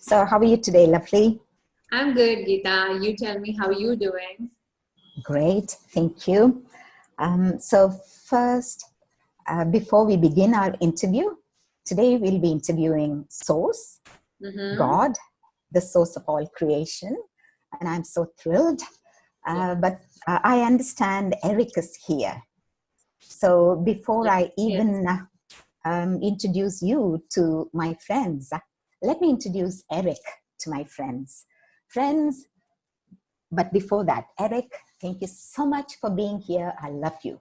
So how are you today, lovely? I'm good, Geeta. You tell me how you doing. Great, thank you. So first, before we begin our interview, today we'll be interviewing Source, God, the source of all creation. And I'm so thrilled. But I understand Erik is here. So before I even introduce you to my friends, let me introduce Erik to my friends. Friends, but before that, Erik, thank you so much for being here. I love you.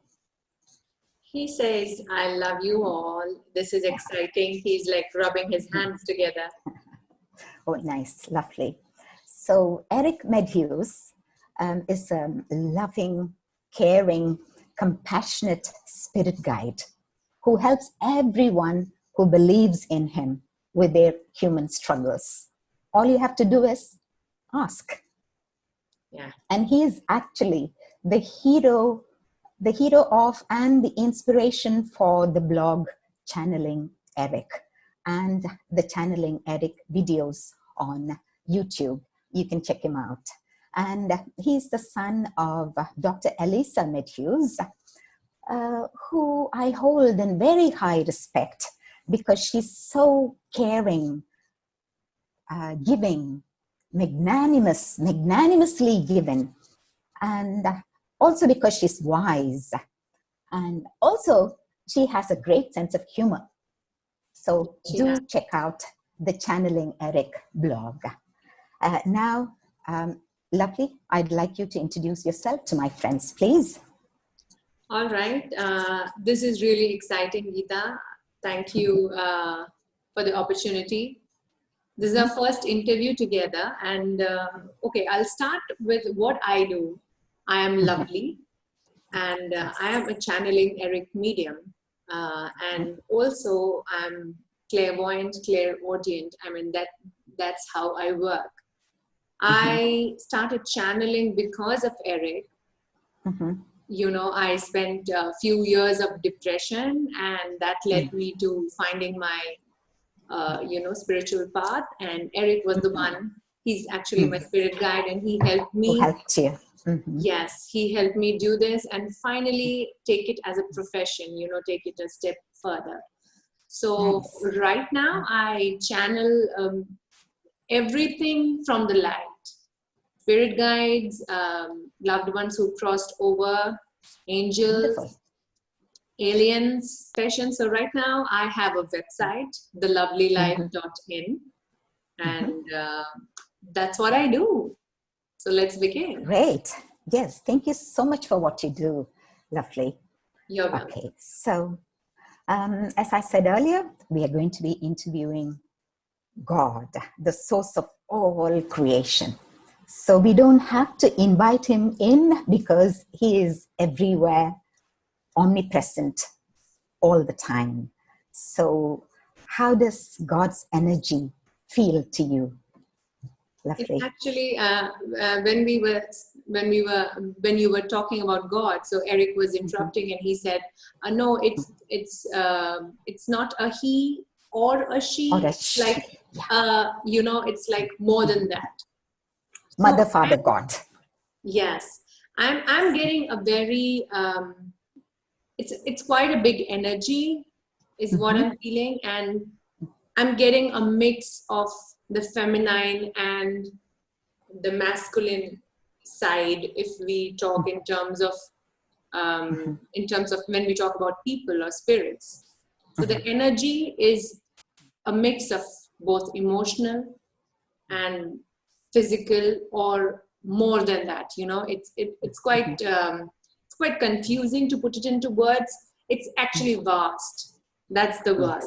He says, I love you all. This is exciting. He's like rubbing his hands together. Oh, nice, lovely. So Erik Mediums is a loving, caring, compassionate spirit guide who helps everyone who believes in him with their human struggles. All you have to do is ask. Yeah. And he is actually the hero of and the inspiration for the blog Channeling Erik and the Channeling Erik videos on YouTube. You can check him out. And he's the son of Dr. Elisa Mediums, who I hold in very high respect because she's so caring, giving, magnanimously given, and also because she's wise, and also she has a great sense of humor. So do check out the Channeling Erik blog. Now, lovely, I'd like you to introduce yourself to my friends, please. All right. This is really exciting, Geeta. Thank you for the opportunity. This is our first interview together. And okay, I'll start with what I do. I am lovely. And I am a Channeling Erik medium. And also I'm clairvoyant, clairaudient. I mean, that's how I work. I started channeling because of Erik. You know, I spent a few years of depression, and that led me to finding my, spiritual path. And Erik was the one. He's actually my spirit guide, and he helped me. Who helped you? Yes, he helped me do this and finally take it as a profession, you know, take it a step further. So right now I channel everything from the light. Spirit guides, loved ones who crossed over, angels, aliens, sessions. So right now I have a website, thelovelylife.in, and that's what I do. So let's begin. Great. Yes, thank you so much for what you do. Lovely. You're welcome. Okay, so as I said earlier, we are going to be interviewing God, the source of all creation. So we don't have to invite him in because he is everywhere, omnipresent all the time. So how does God's energy feel to you? Lovely. It's actually when you were talking about God, so Erik was interrupting and he said, "No, it's not a he or a she. Or a like you know, it's like more than that." Mother, Father, God. Yes, I'm getting a very it's quite a big energy, is what I'm feeling, and I'm getting a mix of the feminine and the masculine side if we talk in terms of when we talk about people or spirits. So the energy is a mix of both emotional and physical, or more than that. You know, it's quite confusing to put it into words. It's actually vast. That's the word.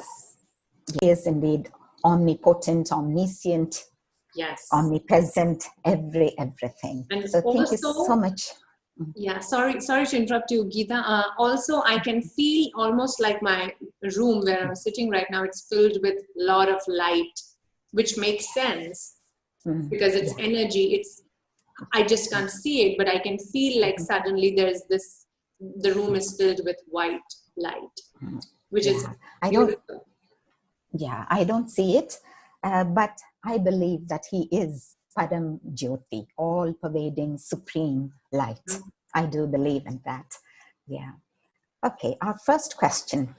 Yes, indeed. Omnipotent, omniscient, yes, omnipresent, everything. And so also, thank you so much. Yeah, sorry to interrupt you, Geeta. Also, I can feel almost like my room where I'm sitting right now, it's filled with a lot of light, which makes sense because it's energy. I just can't see it, but I can feel like suddenly there's this, the room is filled with white light, which is beautiful. I don't see it, but I believe that he is Param Jyoti, all-pervading supreme light. I do believe in that. Yeah. Okay, our first question,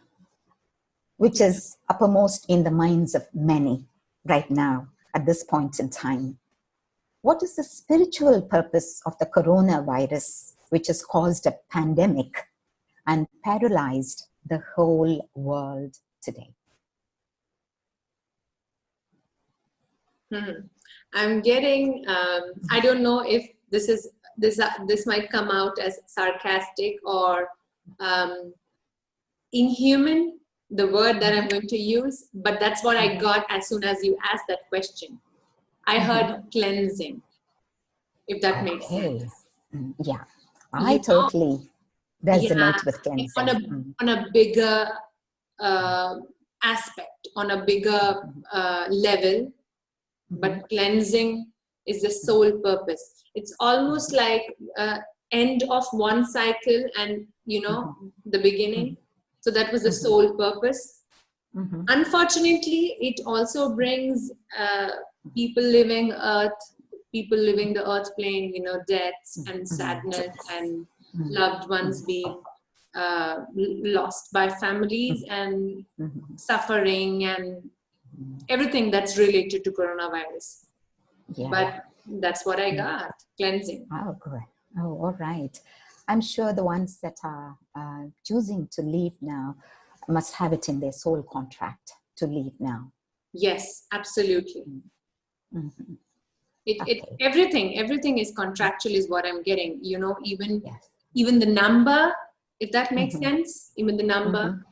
which is uppermost in the minds of many right now at this point in time. What is the spiritual purpose of the coronavirus, which has caused a pandemic and paralyzed the whole world today? I'm getting, I don't know if this might come out as sarcastic or inhuman, the word that I'm going to use, but that's what I got as soon as you asked that question. I heard cleansing, if that makes sense. Yeah, I totally resonate with cleansing. On a bigger aspect, on a bigger level, but cleansing is the sole purpose. It's almost like end of one cycle and, you know, the beginning. So that was the sole purpose. Unfortunately, it also brings people living the earth plane, you know, deaths and sadness and loved ones being lost by families and suffering and everything that's related to coronavirus. But that's what I got, cleansing. Oh, great. Oh, all right. I'm sure the ones that are choosing to leave now must have it in their soul contract to leave now. Yes, absolutely. Everything is contractual is what I'm getting, you know, even the number, if that makes sense, even the number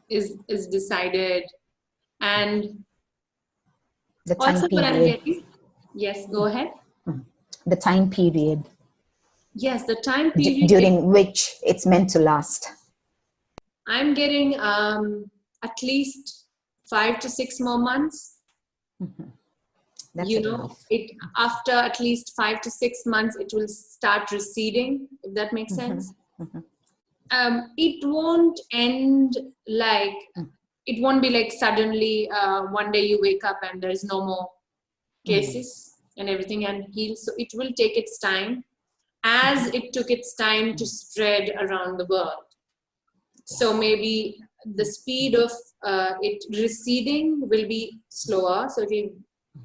is decided. And the time also period. what I'm getting, yes, go ahead. The time period. Yes, the time period. During which it's meant to last. I'm getting at least 5 to 6 more months. That's you know, it after at least 5 to 6 months, it will start receding, if that makes sense. It won't end like, it won't be like suddenly one day you wake up and there's no more cases and everything and heal. So it will take its time, as it took its time to spread around the world. So maybe the speed of it receding will be slower, so it will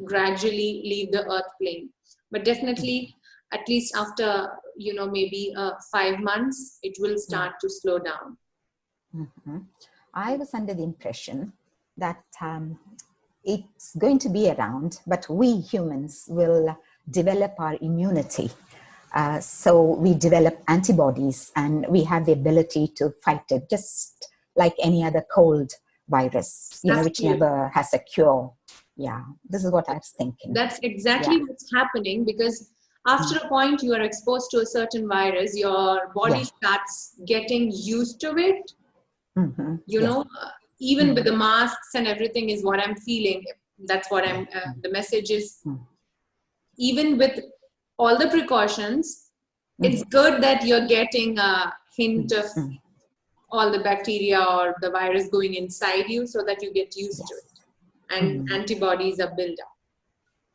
gradually leave the earth plane. But definitely, at least after, you know, maybe 5 months, it will start to slow down. I was under the impression that it's going to be around, but we humans will develop our immunity. So we develop antibodies and we have the ability to fight it, just like any other cold virus, you know, which never has a cure. Yeah, this is what I was thinking. That's exactly what's happening, because after a point you are exposed to a certain virus, your body starts getting used to it. You know, even with the masks and everything is what I'm feeling. That's what I'm, the message is, even with all the precautions, it's good that you're getting a hint of all the bacteria or the virus going inside you so that you get used to it. And antibodies are built up.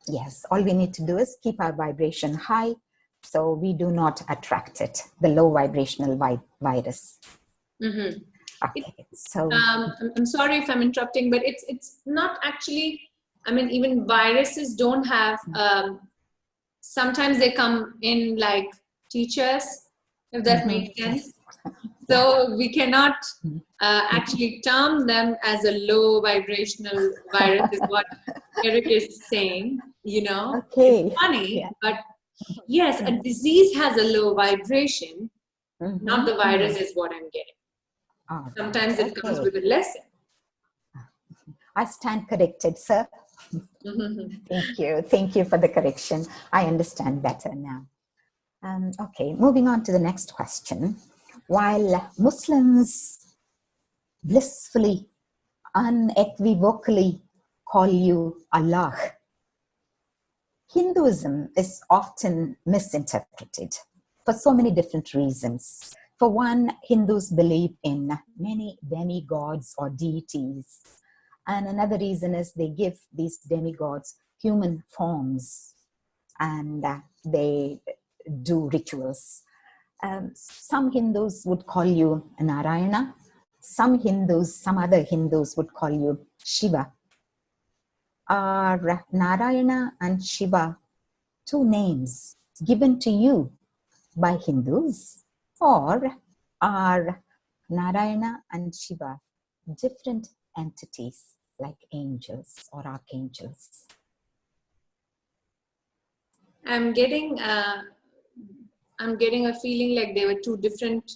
Yes, all we need to do is keep our vibration high so we do not attract it, the low vibrational virus. Okay, so I'm sorry if I'm interrupting, but it's not actually, I mean, even viruses don't have, sometimes they come in like teachers, if that makes sense. So we cannot actually term them as a low vibrational virus is what Erik is saying, you know. It's funny, but yes, a disease has a low vibration, not the virus is what I'm getting. Sometimes it comes with a lesson. I stand corrected, sir. Thank you for the correction. I understand better now. Okay, moving on to the next question. While Muslims blissfully, unequivocally call you Allah, Hinduism is often misinterpreted for so many different reasons. For one, Hindus believe in many demigods or deities, And another reason is they give these demigods human forms, and they do rituals. Some Hindus would call you Narayana. Some other Hindus would call you Shiva. Are Narayana and Shiva two names given to you by Hindus, or are Narayana and Shiva different entities like angels or archangels? I'm getting a feeling like they were two different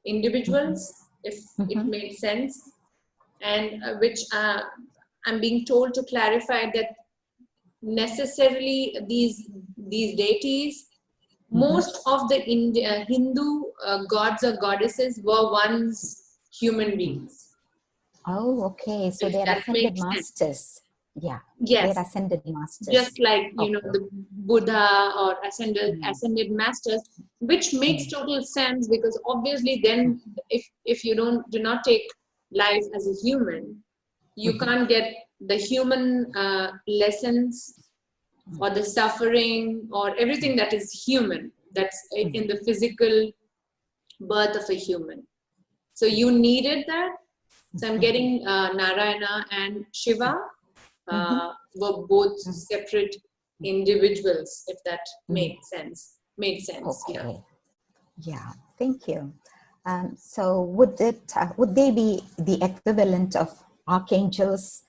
individuals, if it made sense, and which I'm being told to clarify that necessarily these deities, most of the Hindu gods or goddesses were once human beings. Oh, okay. So they're ascended masters. Yeah. Yes. They're ascended masters. Just like, you know, the Buddha or ascended masters, which makes total sense, because obviously then if you do not take life as a human, you can't get the human lessons or the suffering or everything that is human, that's in the physical birth of a human. So you needed that. So I'm getting Narayana and Shiva were both separate individuals, if that made sense. Okay. Yeah. Thank you. So would they be the equivalent of archangels?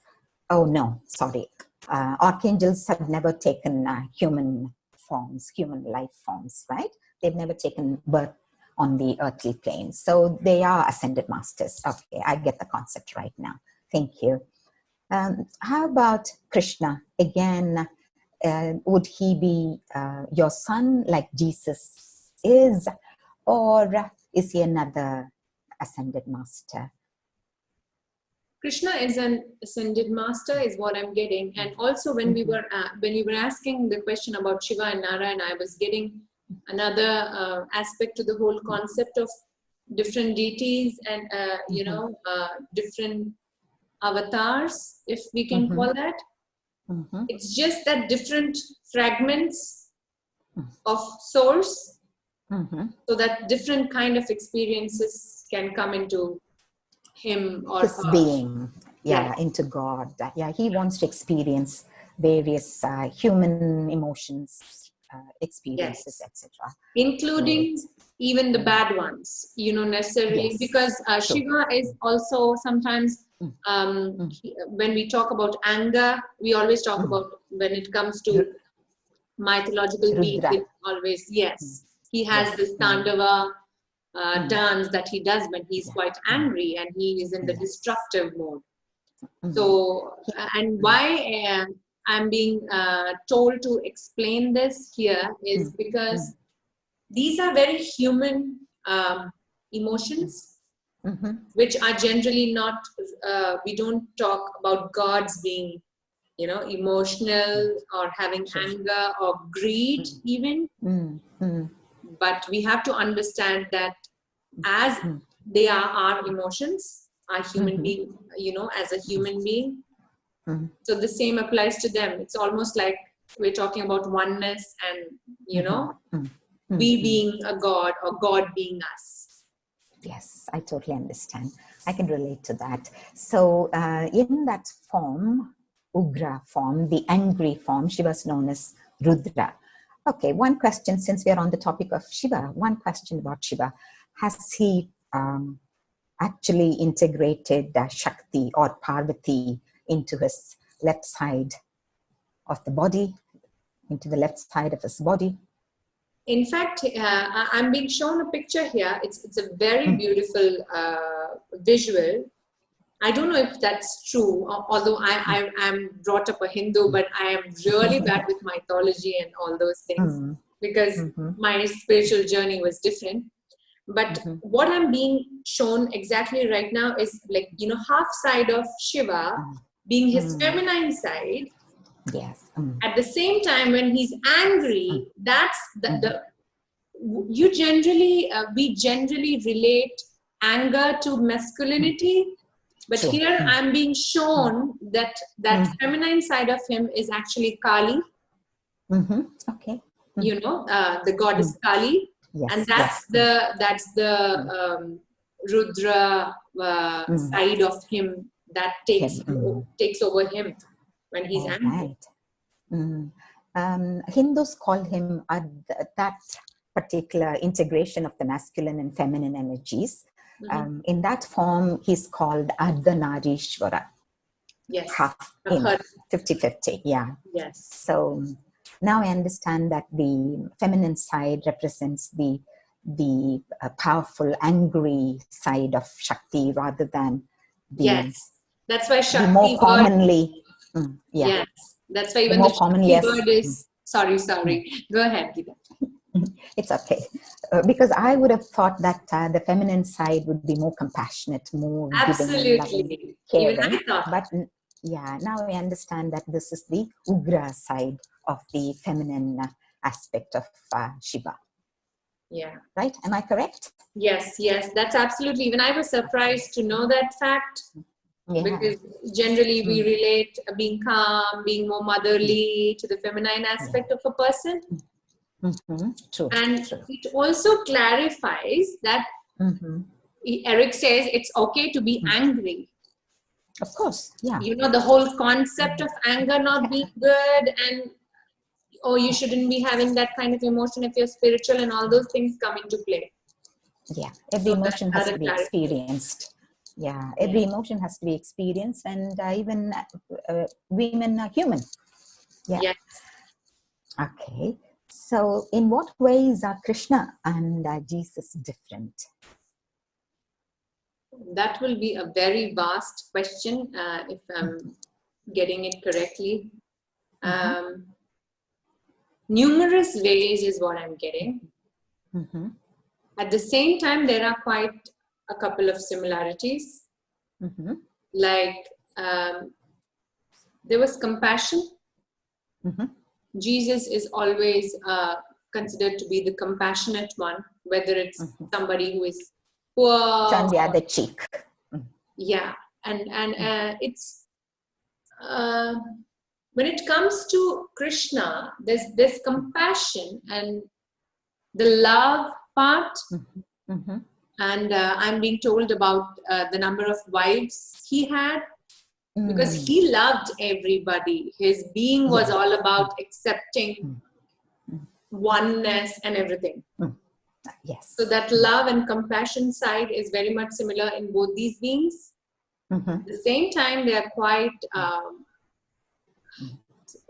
Oh no, sorry. Archangels have never taken human life forms, right? They've never taken birth on the earthly plane. So they are ascended masters. Okay, I get the concept right now. Thank you. How about Krishna? Again, would he be your son like Jesus is, or is he another ascended master? Krishna is an ascended master, is what I'm getting. And also when you were asking the question about Shiva and Narayana, I was getting another aspect to the whole concept of different deities and different avatars, if we can call that. It's just that different fragments of source, so that different kind of experiences can come into him or his her. Being, into God. Yeah, he wants to experience various human emotions, experiences, etc. Including even the bad ones, necessarily, because Shiva is also sometimes, when we talk about anger, we always talk about, when it comes to mythological beings, it's always, he has this Tandava dance that he does when he's quite angry and he is in the destructive mode. So, and why I'm being told to explain this here is because these are very human emotions, which are generally not, we don't talk about gods being, emotional or having anger or greed even. But we have to understand that as they are our emotions, our human being, as a human being. So the same applies to them. It's almost like we're talking about oneness and, we being a god or God being us. Yes, I totally understand. I can relate to that. So in that form, Ugra form, the angry form, Shiva is known as Rudra. Okay, one question, since we are on the topic of Shiva, one question about Shiva. Has he actually integrated Shakti or Parvati into his left side of the body, into the left side of his body? In fact, I'm being shown a picture here. It's a very beautiful visual. I don't know if that's true, although I'm brought up a Hindu, but I am really bad with mythology and all those things because my spiritual journey was different. But what I'm being shown exactly right now is like, half side of Shiva being his feminine side. Yes. At the same time, when he's angry, that's we generally relate anger to masculinity, But True. here I'm being shown that feminine side of him is actually Kali. Okay. You know, the goddess Kali, Yes, and that's the Rudra side of him that takes over him when he's angry. Right. Hindus call him that particular integration of the masculine and feminine energies. In that form, he's called Ardhanarishwara. Yes. Half in 50-50. Yeah. Yes. So now I understand that the feminine side represents the powerful, angry side of Shakti rather than the. Yes. That's why Shakti more commonly. Yes. That's why even the Shakti word is. Sorry. Go ahead, Geeta. It's okay. Because I would have thought that the feminine side would be more compassionate, more giving, loving, caring. Even I thought. But yeah, now I understand that this is the Ugra side of the feminine aspect of Shiva. Yeah. Right? Am I correct? Yes. That's absolutely. Even I was surprised to know that fact. Yeah. Because generally we relate being calm, being more motherly to the feminine aspect of a person. True. And it also clarifies that Erik says it's okay to be angry. Of course, yeah. You know, the whole concept of anger not being good, and you shouldn't be having that kind of emotion if you're spiritual, and all those things come into play. Yeah, every emotion has to be experienced. Yeah, every emotion has to be experienced, and even women are human. Yeah. Yes. Okay. So, in what ways are Krishna and Jesus different? That will be a very vast question, if I'm getting it correctly. Numerous ways is what I'm getting. At the same time, there are quite a couple of similarities. Like there was compassion. Jesus is always considered to be the compassionate one, whether it's somebody who is poor. Turn the other cheek. Yeah, and it's when it comes to Krishna, there's compassion and the love part. And I'm being told about the number of wives he had, because he loved everybody. His being was all about accepting oneness and everything. Yes. So that love and compassion side is very much similar in both these beings. At the same time, they are quite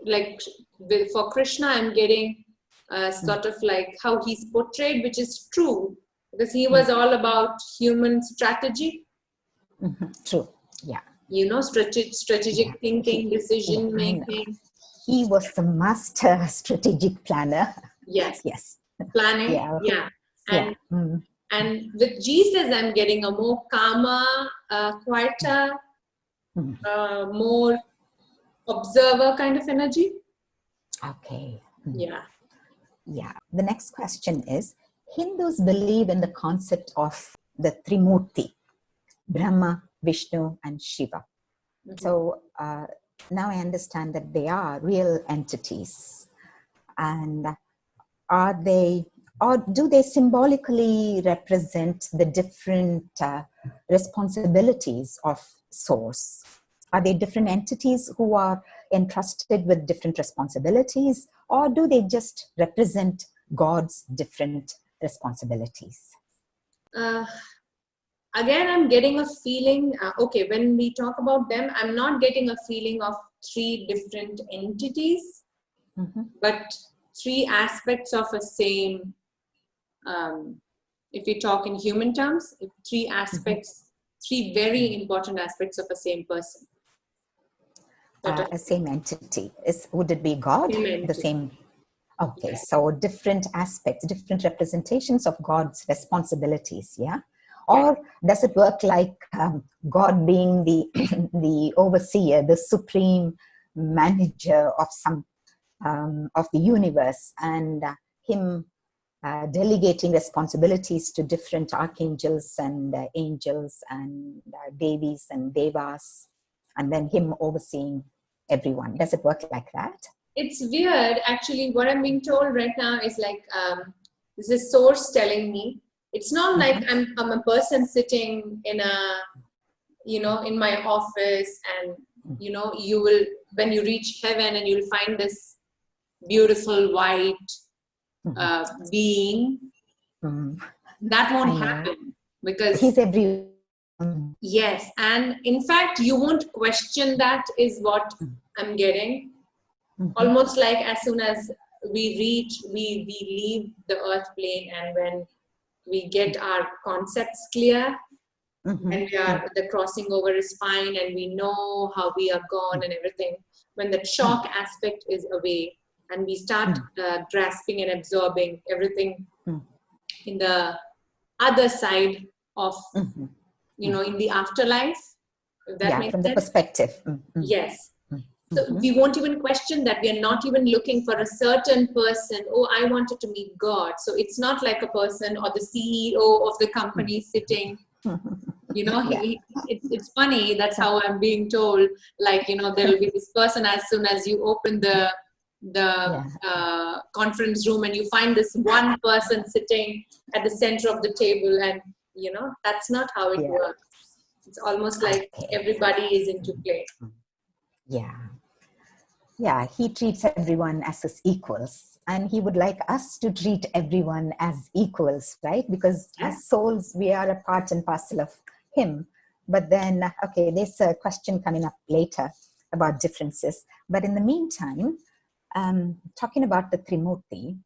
like for Krishna, I'm getting sort of like how he's portrayed, which is true, because he was all about human strategy. True. Yeah. You know, strategic thinking, decision making. He was the master strategic planner. Yes. Yes. Planning. Yeah. And with Jesus, I'm getting a more calmer, quieter, more observer kind of energy. Okay. Yeah. Yeah. The next question is, Hindus believe in the concept of the Trimurti, Brahma, Vishnu, and Shiva. So now I understand that they are real entities. And are they, or do they symbolically represent the different responsibilities of Source? Are they different entities who are entrusted with different responsibilities, or do they just represent God's different responsibilities? Again, I'm getting a feeling, okay, when we talk about them, I'm not getting a feeling of three different entities, but three aspects of a same, if we talk in human terms, three aspects, three very important aspects of a same person. A same entity. Would it be God? The same. Okay, so different aspects, different representations of God's responsibilities, yeah? Or does it work like God being the the overseer, the supreme manager of some of the universe, and him delegating responsibilities to different archangels and angels and devis and devas, and then him overseeing everyone. Does it work like that? It's weird. Actually, what I'm being told right now is like, this is source telling me. It's not like I'm a person sitting in a, in my office, and, you will, when you reach heaven and you'll find this beautiful white being. That won't happen, because he's everywhere. Yes, and in fact, you won't question that, is what I'm getting. Almost like as soon as we leave the earth plane, and when we get our concepts clear, and the crossing over is fine, and we know how we are gone and everything, when the shock aspect is away, and we start grasping and absorbing everything in the other side of, in the afterlife, if that makes from sense. The perspective. Yes. So we won't even question that. We are not even looking for a certain person. Oh, I wanted to meet God. So it's not like a person or the CEO of the company sitting, it's funny. That's how I'm being told. Like, there will be this person as soon as you open the conference room, and you find this one person sitting at the center of the table, and that's not how it works. It's almost like everybody is into play. He treats everyone as his equals, and he would like us to treat everyone as equals, right? Because as souls, we are a part and parcel of him. But then, there's a question coming up later about differences. But in the meantime, talking about the Trimurti,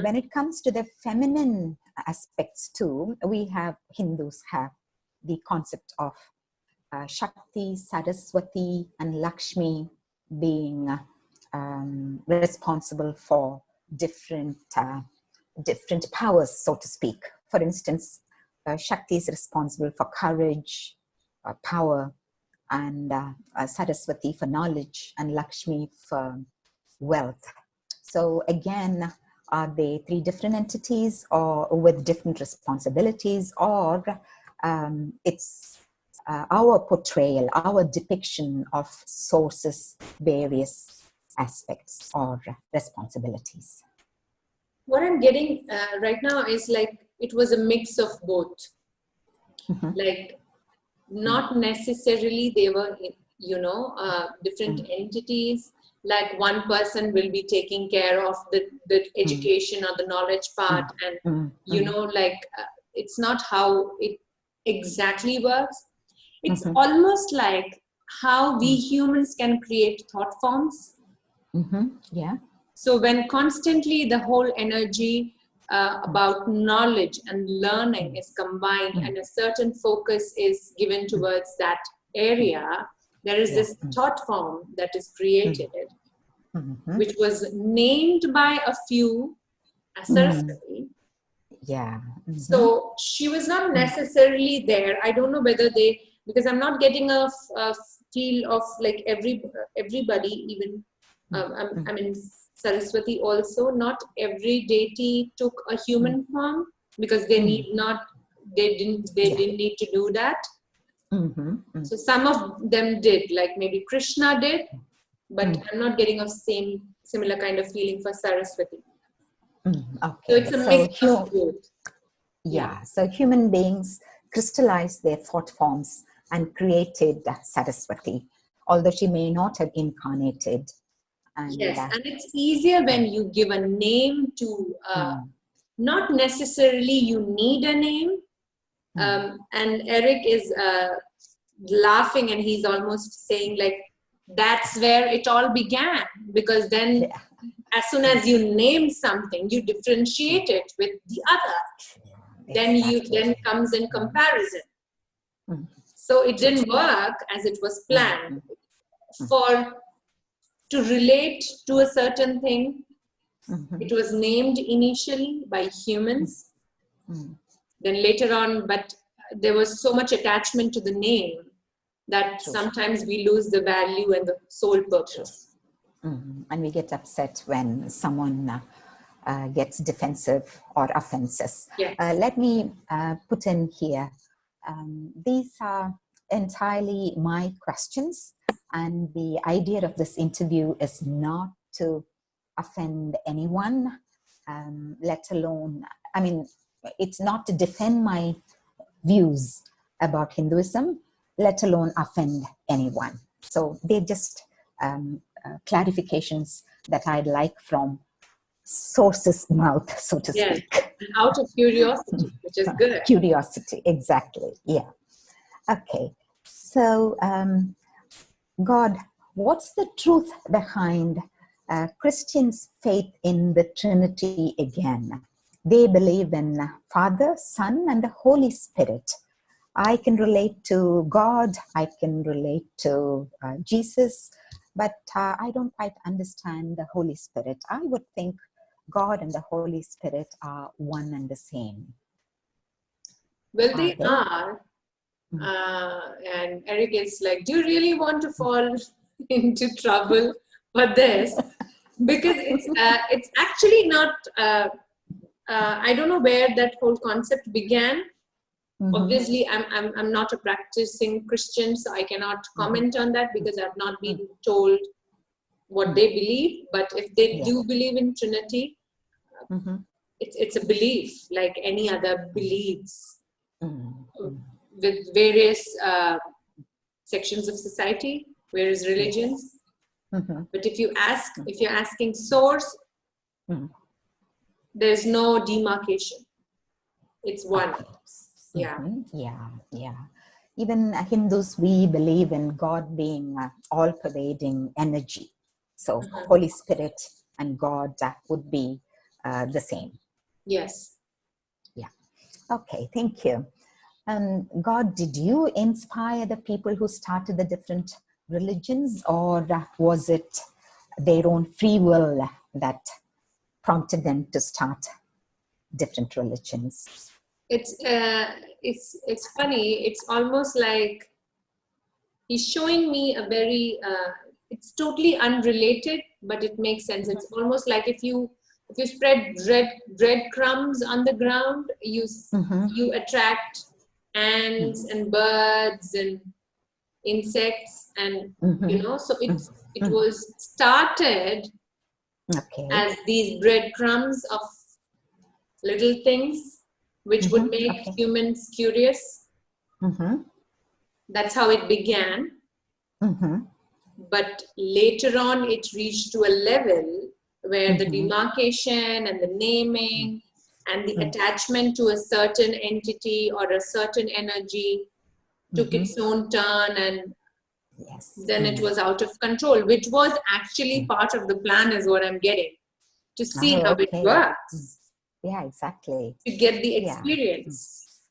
when it comes to the feminine aspects too, Hindus have the concept of Shakti, Saraswati, and Lakshmi being responsible for different powers, so to speak. For instance, Shakti is responsible for courage, power, and Saraswati for knowledge, and Lakshmi for wealth. So again, are they three different entities, or with different responsibilities, or it's our portrayal, our depiction of sources, various aspects or responsibilities? What I'm getting right now is like, it was a mix of both. Like, not necessarily they were, different entities. Like, one person will be taking care of the education or the knowledge part, and it's not how it exactly works. It's almost like how we humans can create thought forms. So when constantly the whole energy about knowledge and learning is combined, and a certain focus is given towards that area, there is this thought form that is created, which was named by a few as Saraswati. So she was not necessarily there. I don't know whether because I'm not getting a feel of like everybody, even I mean Saraswati also, not every deity took a human form, because they didn't need to do that. So some of them did, like maybe Krishna did, but I'm not getting a similar kind of feeling for Saraswati. So it's a mix of both. So human beings crystallized their thought forms and created Saraswati, although she may not have incarnated. And, and it's easier when you give a name to, not necessarily you need a name. And Erik is laughing, and he's almost saying like, that's where it all began, because then as soon as you name something, you differentiate it with the other. Then comes in comparison. So it didn't work as it was planned. To relate to a certain thing, it was named initially by humans. Then later on, but there was so much attachment to the name that sometimes we lose the value and the sole purpose. And we get upset when someone gets defensive or offenses. Yes. Let me put in here, these are entirely my questions, and the idea of this interview is not to offend anyone, let alone, I mean, it's not to defend my views about Hinduism, let alone offend anyone. So they're just clarifications that I'd like from source's mouth, so to Yes. speak. Out of curiosity, which is good. Curiosity, exactly. Yeah. Okay. So, God, what's the truth behind Christians' faith in the Trinity again? They believe in Father, Son, and the Holy Spirit. I can relate to God, I can relate to Jesus, but I don't quite understand the Holy Spirit. I would think God and the Holy Spirit are one and the same. Well, they are. And Eric is like, do you really want to fall into trouble for this? Because it's actually not, I don't know where that whole concept began. Obviously, I'm not a practicing Christian, so I cannot comment on that because I've not been told what they believe. But if they do believe in Trinity, it's a belief like any other beliefs with various sections of society, various religions. But if you're asking source, there's no demarcation. It's one. Okay. Yeah. Even Hindus, we believe in God being all-pervading energy. So Holy Spirit and God would be the same. Yes. Yeah. Okay, thank you. God, did you inspire the people who started the different religions, or was it their own free will that prompted them to start different religions? It's funny. It's almost like he's showing me a very. It's totally unrelated, but it makes sense. It's almost like if you spread breadcrumbs on the ground, you attract ants and birds and insects, and so it was started as these breadcrumbs of little things which would make humans curious. That's how it began. But later on it reached to a level where the demarcation and the naming and the attachment to a certain entity or a certain energy took its own turn, and then it was out of control, which was actually part of the plan, is what I'm getting, to see how it works. Yeah, exactly. To get the experience.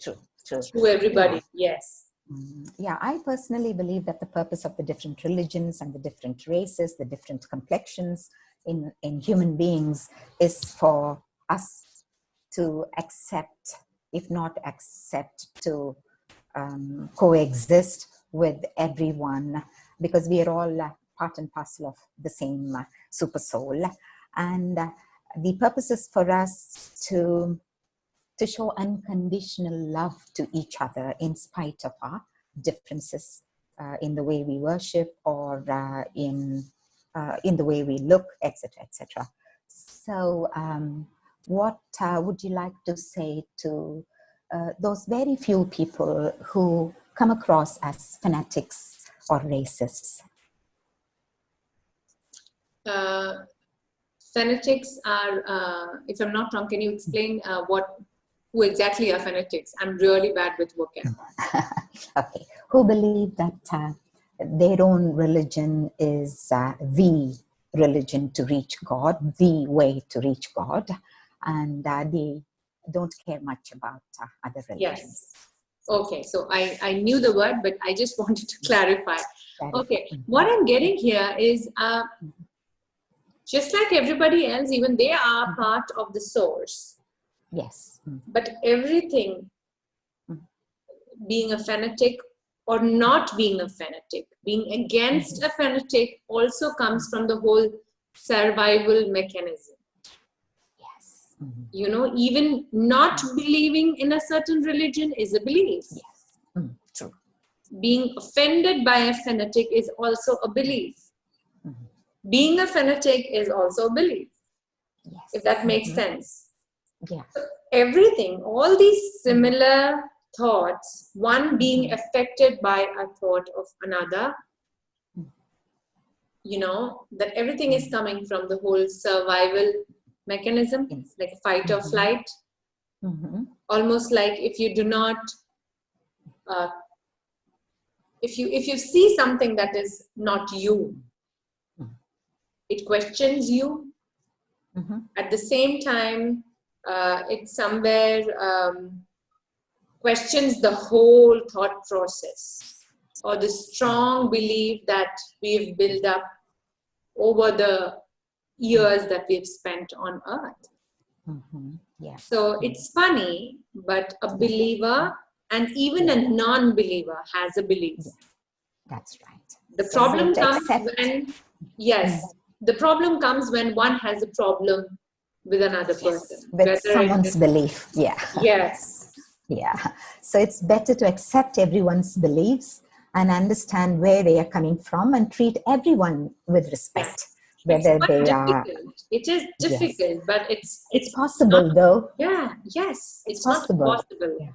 True. To everybody, yes. Yeah, I personally believe that the purpose of the different religions and the different races, the different complexions in human beings is for us to accept, if not accept, to coexist with everyone, because we are all part and parcel of the same super soul. And the purpose is for us to show unconditional love to each other in spite of our differences in the way we worship or in the way we look, etc., etc. So what would you like to say to those very few people who come across as fanatics or racists? Fanatics are, if I'm not wrong, can you explain who exactly are fanatics? I'm really bad with vocab. Okay. Who believe that their own religion is the religion to reach God, the way to reach God, and they don't care much about other religions. Yes. Okay, so I knew the word, but I just wanted to clarify. Okay, what I'm getting here is just like everybody else, even they are part of the source. Yes. But everything, being a fanatic or not being a fanatic, being against a fanatic, also comes from the whole survival mechanism. You know, even not believing in a certain religion is a belief. Yes. True. Being offended by a fanatic is also a belief. Being a fanatic is also a belief. Yes. If that makes sense. Yeah. Everything, all these similar thoughts, one being affected by a thought of another, you know, that everything is coming from the whole survival mechanism, like fight or flight. Almost like if you do not, if you see something that is not you, it questions you. At the same time, it somewhere questions the whole thought process or the strong belief that we've built up over the years that we've spent on earth. Yeah. So it's funny, but a believer and even a non-believer has a belief. That's right. The problem comes when, the problem comes when one has a problem with another person. With someone's belief. Yeah. Yes. Yeah. So it's better to accept everyone's beliefs and understand where they are coming from and treat everyone with respect. Whether they are. It is difficult, but it's possible not, though. Yeah. Yes. It's possible. not impossible. Yeah.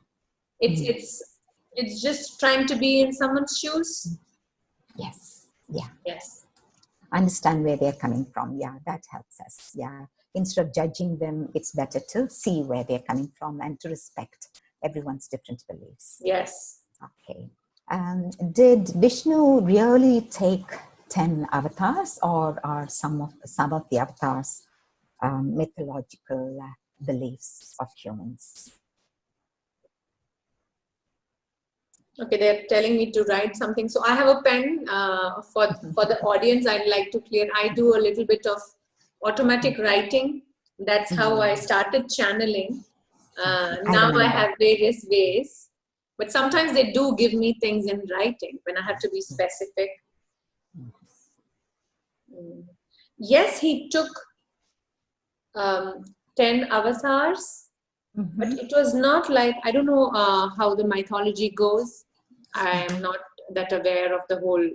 It's just trying to be in someone's shoes. Yes. Yeah. Yes. Understand where they're coming from. Yeah, that helps us. Yeah. Instead of judging them, it's better to see where they're coming from and to respect everyone's different beliefs. Yes. Okay. Did Vishnu really take 10 avatars, or are some of the avatars mythological beliefs of humans? Okay, they're telling me to write something. So I have a pen for the audience. I'd like to clear. I do a little bit of automatic writing. That's how I started channeling. Now I have various ways. But sometimes they do give me things in writing when I have to be specific. Yes, he took 10 avatars. But it was not like, I don't know how the mythology goes. I'm not that aware of the whole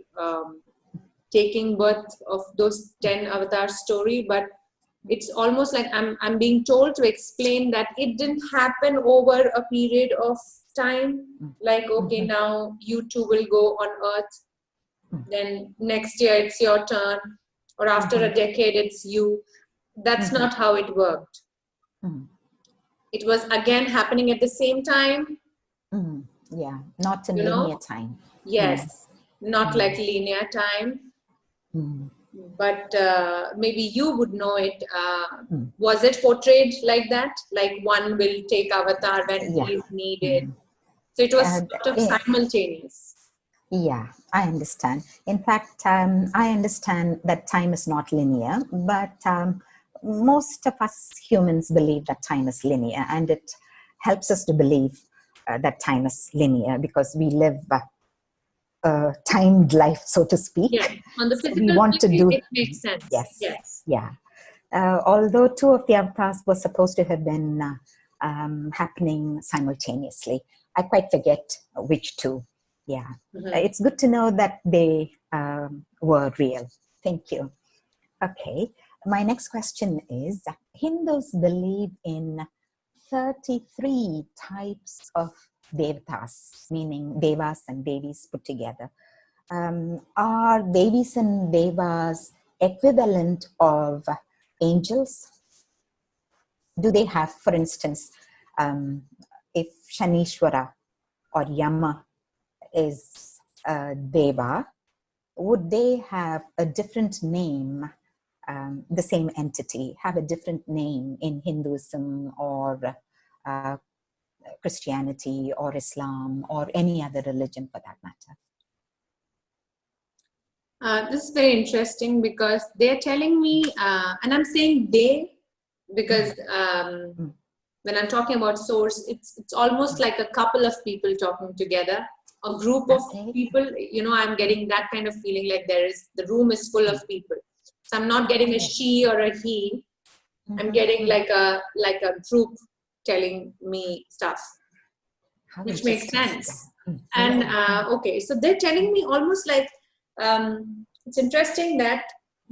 taking birth of those 10 avatar story, but it's almost like I'm being told to explain that it didn't happen over a period of time. Like, okay, now you two will go on earth. Then next year it's your turn. Or after a decade it's you. That's not how it worked. It was again happening at the same time. Yeah, not in linear time. Yes, not like linear time. But maybe you would know it. Was it portrayed like that? Like one will take avatar when he is needed. So it was sort of simultaneous. Yeah, I understand. In fact, I understand that time is not linear, but most of us humans believe that time is linear, and it helps us to believe that time is linear because we live a timed life, so to speak. Yeah, on the physical we want to do it makes sense. Yes. Yeah. Although two of the avatars were supposed to have been happening simultaneously, I quite forget which two. Yeah, it's good to know that they were real. Thank you. Okay, my next question is, Hindus believe in 33 types of devatas, meaning devas and devis put together. Are devis and devas equivalent of angels? Do they have, for instance, if Shanishwara or Yama is a deva, would they have a different name, the same entity, have a different name in Hinduism or Christianity or Islam or any other religion for that matter? This is very interesting because they're telling me, and I'm saying they, because when I'm talking about source, it's almost like a couple of people talking together, a group of people. You know, I'm getting that kind of feeling like the room is full of people. So I'm not getting a she or a he. I'm getting like a group telling me stuff, which makes sense. And okay, so they're telling me almost like it's interesting that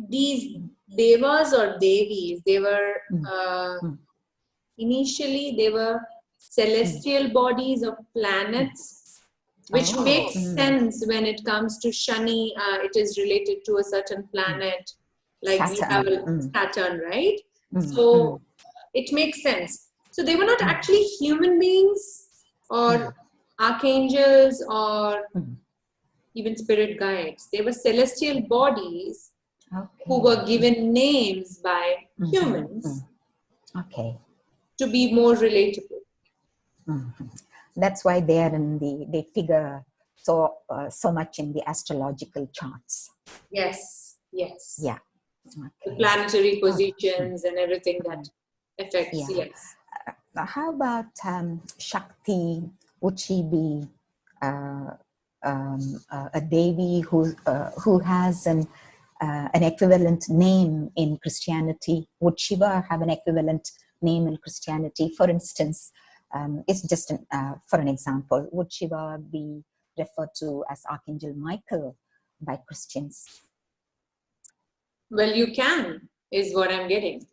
these devas or devis, they were initially they were celestial bodies of planets, which makes sense when it comes to Shani. It is related to a certain planet, like Saturn. We have Saturn, right? So it makes sense. So they were not actually human beings or archangels or even spirit guides. They were celestial bodies who were given names by humans to be more relatable. That's why they are in they figure so much in the astrological charts. Yes, yes. Yeah. The planetary positions and everything that affects, yes. How about Shakti? Would she be a Devi who has an equivalent name in Christianity? Would Shiva have an equivalent name in Christianity? For instance, it's just for an example, would Shiva be referred to as Archangel Michael by Christians? Well, you can, is what I'm getting.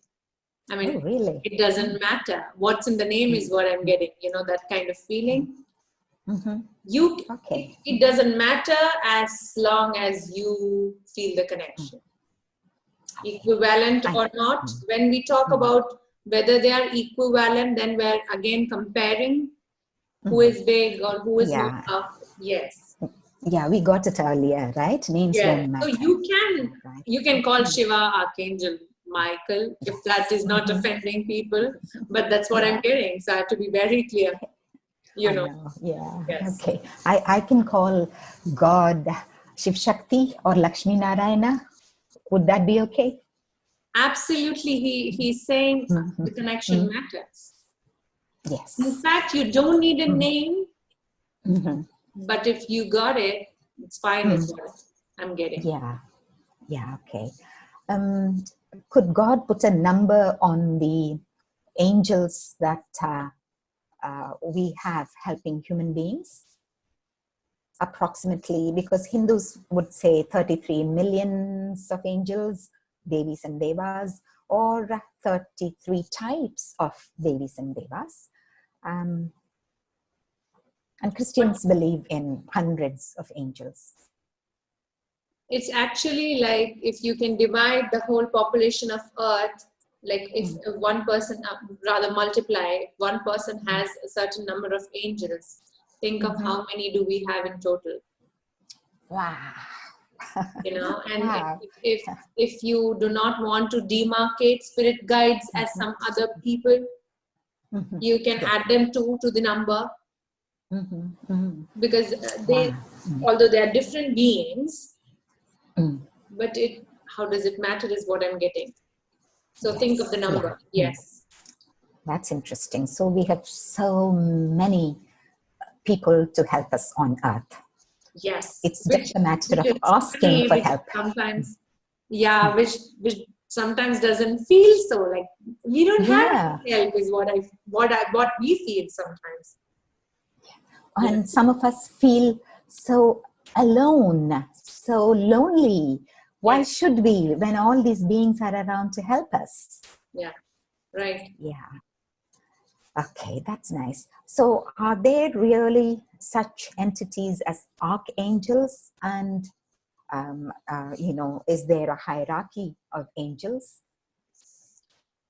I mean, really? It doesn't matter. What's in the name is what I'm getting. You know, that kind of feeling. It doesn't matter as long as you feel the connection. Equivalent or not, when we talk about whether they are equivalent, then we're again comparing who is big or who is not up. Yes. Yeah, we got it earlier, right? Names don't matter. So you can call Shiva Archangel Michael if that is not offending people, but that's what I'm getting. So I have to be very clear. You know. Yeah. Yes. Okay. I can call God Shiv Shakti or Lakshmi Narayana. Would that be okay? Absolutely. He's saying the connection matters. Yes. In fact, you don't need a name, but if you got it, it's fine as well. I'm getting. Yeah. Yeah. Okay. Could God put a number on the angels that we have helping human beings? Approximately, because Hindus would say 33 millions of angels, Devis and Devas, or 33 types of Devis and Devas. And Christians believe in hundreds of angels. It's actually like if you can divide the whole population of Earth, like if one person, rather multiply, one person has a certain number of angels. Think of how many do we have in total. Wow. You know, and if you do not want to demarcate spirit guides as some other people, you can add them to the number. Because they, although they are different beings, but how does it matter is what I'm getting. So think of the number. Yes. That's interesting. So we have so many people to help us on Earth. Yes. It's just a matter of asking for help. Sometimes, which sometimes doesn't feel so. Like we don't have help is what we feel sometimes. And some of us feel so alone, so lonely. Why should we when all these beings are around to help us? Yeah, right. Yeah. Okay, that's nice. So are there really such entities as archangels? And, is there a hierarchy of angels?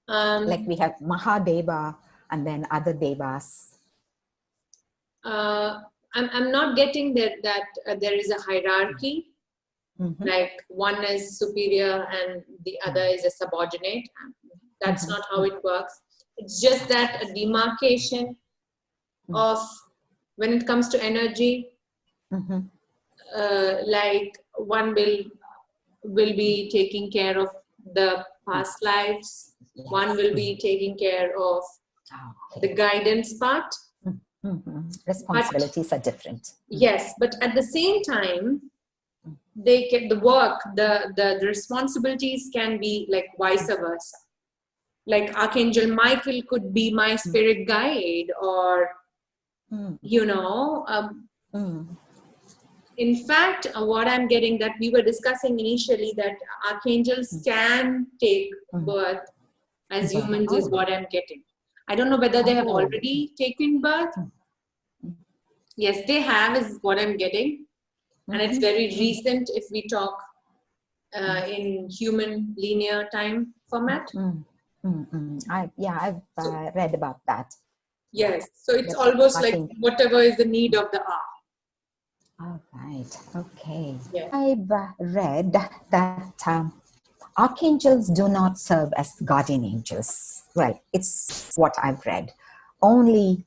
Like we have Mahadeva and then other devas. I'm not getting that there is a hierarchy. Like one is superior and the other is a subordinate. That's not how it works. It's just that a demarcation of when it comes to energy, like one will be taking care of the past lives. One will be taking care of the guidance part. Responsibilities are different. Yes, but at the same time, they get the work, the responsibilities can be like vice versa. like Archangel Michael could be my spirit guide, or you know, in fact, what I'm getting, that we were discussing initially, that archangels can take birth as humans is what I'm getting. I don't know whether they have already taken birth. Yes, they have is what I'm getting. And it's very recent if we talk in human linear time format. I've read about that. Yes, so it's almost like whatever is the need of the hour. All right, okay. Yeah. I've read that archangels do not serve as guardian angels. Well, it's what I've read. Only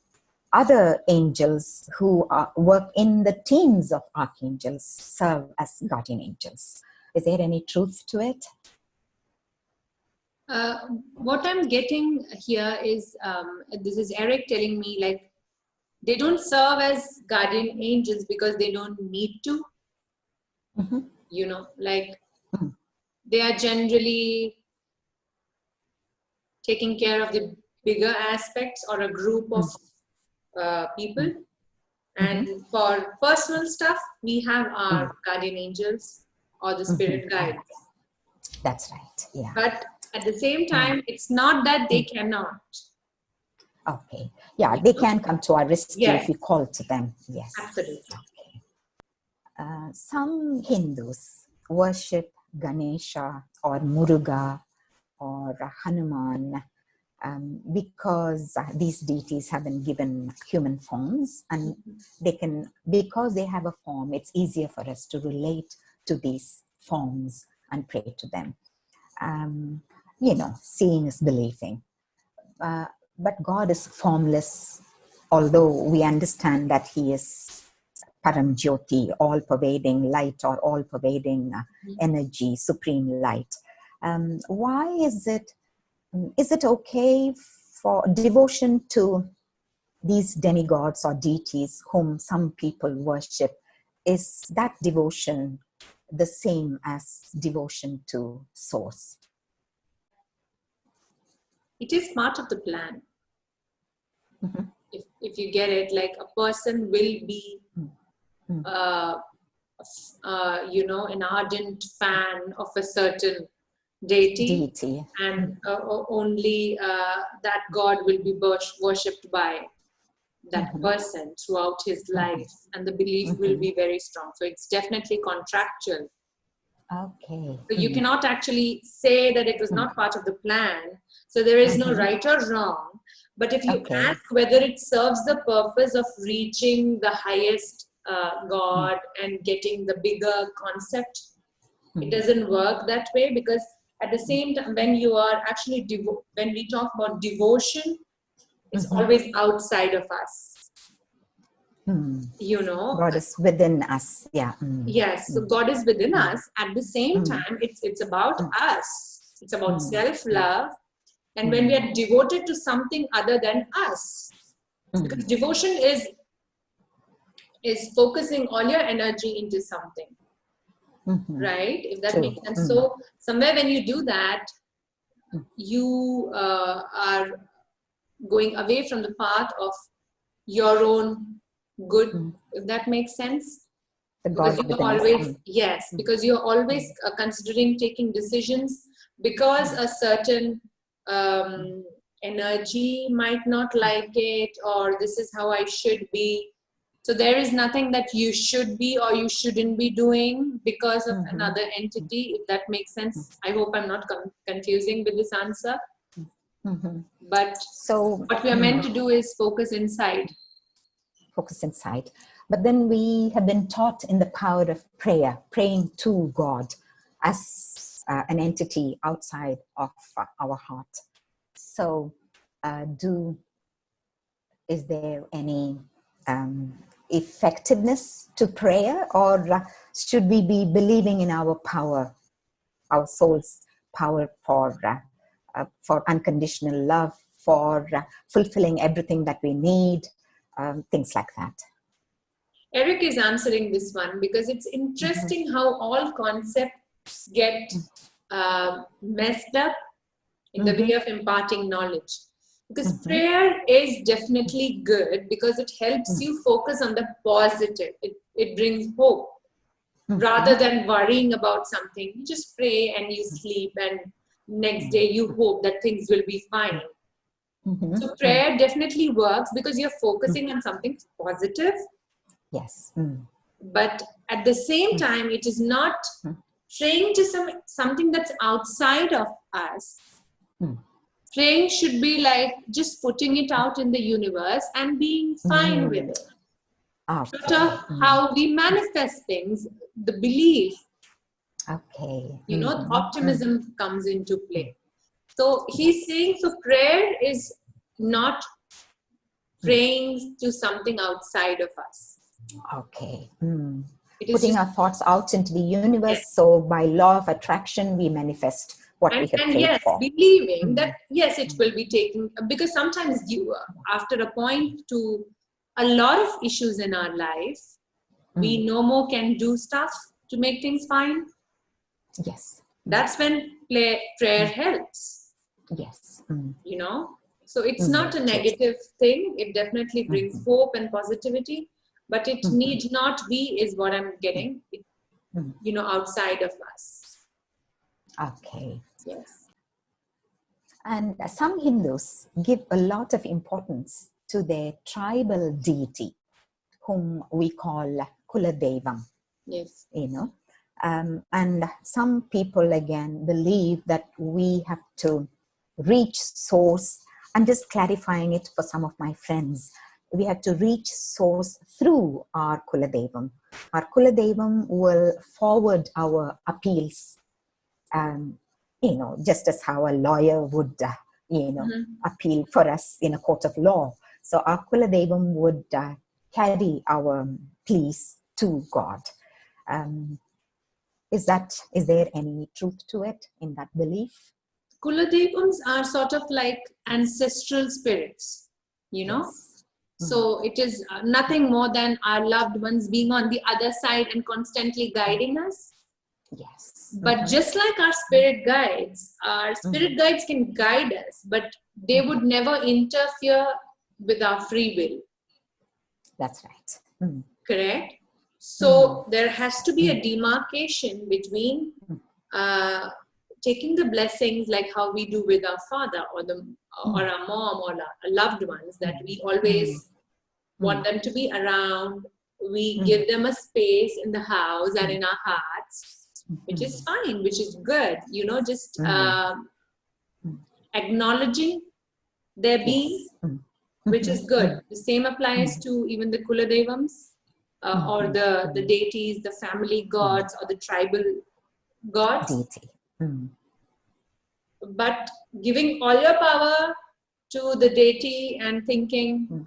other angels who work in the teams of archangels serve as guardian angels. Is there any truth to it? What I'm getting here is, this is Erik telling me, like, they don't serve as guardian angels because they don't need to. You know, like they are generally taking care of the bigger aspects or a group of people. And for personal stuff, we have our guardian angels or the spirit guides. That's right, yeah. But at the same time, it's not that they cannot. Okay, yeah, they can come to our rescue if we call to them. Yes, absolutely. Okay. Some Hindus worship Ganesha or Muruga or Hanuman because these deities have been given human forms, and they can, because they have a form, it's easier for us to relate to these forms and pray to them. You know, seeing is believing. But God is formless, although we understand that He is Param Jyoti, all-pervading light or all-pervading energy, supreme light. Why is it okay for devotion to these demigods or deities whom some people worship? Is that devotion the same as devotion to Source? It is part of the plan. If you get it, like a person will be, you know, an ardent fan of a certain deity. And only that God will be worshipped by that person throughout his life, and the belief will be very strong. So it's definitely contractual. Okay. So you cannot actually say that it was not part of the plan. So there is no right or wrong. But if you ask whether it serves the purpose of reaching the highest God and getting the bigger concept, it doesn't work that way, because at the same time, when you are actually, when we talk about devotion, it's always outside of us. You know, God is within us. Yeah. Yes, so God is within us. At the same time, it's about us. It's about self-love. And when we are devoted to something other than us, because devotion is focusing all your energy into something, right? If that makes sense. So somewhere when you do that, you are going away from the path of your own good, if that makes sense. Because you're always, because you're always considering taking decisions because a certain energy might not like it, or this is how I should be. So there is nothing that you should be or you shouldn't be doing because of another entity, if that makes sense. I hope I'm not confusing with this answer. But so what we are meant to do is focus inside. Focus inside. But then we have been taught in the power of prayer, praying to God as an entity outside of our heart. So is there any effectiveness to prayer, or should we be believing in our power, our soul's power for unconditional love, for fulfilling everything that we need, things like that? Erik is answering this one because it's interesting how all concepts get messed up in the way of imparting knowledge. Because prayer is definitely good because it helps you focus on the positive. It brings hope. Rather than worrying about something, you just pray and you sleep, and next day you hope that things will be fine. So prayer definitely works because you're focusing on something positive. Yes. But at the same time, it is not praying to something that's outside of us. Praying should be like just putting it out in the universe and being fine with it. Okay. Sort of how we manifest things, the belief, you know, optimism comes into play. So he's saying, so prayer is not praying to something outside of us. Okay. Putting our thoughts out into the universe, so by law of attraction, we manifest what we have prayed for. Believing that, yes, it will be taken, because sometimes you, after a point to a lot of issues in our life, we no more can do stuff to make things fine. Yes. That's when prayer helps. Yes. You know, so it's not a negative thing. It definitely brings hope and positivity, but it need not be, is what I'm getting, you know, outside of us. Okay. Yes. And some Hindus give a lot of importance to their tribal deity, whom we call Kuladevam. Yes. You know, and some people again believe that we have to reach source. I'm just clarifying it for some of my friends. We have to reach source through our Kuladevam. Our Kuladevam will forward our appeals, you know, just as how a lawyer would, you know, appeal for us in a court of law. So our Kuladevam would carry our pleas to God. Is there any truth to it in that belief? Kuladevams are sort of like ancestral spirits, you know. Yes. So it is nothing more than our loved ones being on the other side and constantly guiding us. Yes. But just like our spirit guides can guide us, but they would never interfere with our free will. That's right. Correct? So there has to be a demarcation between taking the blessings like how we do with our father or our mom or our loved ones, that we always want them to be around. We give them a space in the house and in our hearts, which is fine, which is good, you know, just acknowledging their being, which is good. The same applies to even the Kuladevams or the deities, the family gods or the tribal gods. Deity. But giving all your power to the deity and thinking,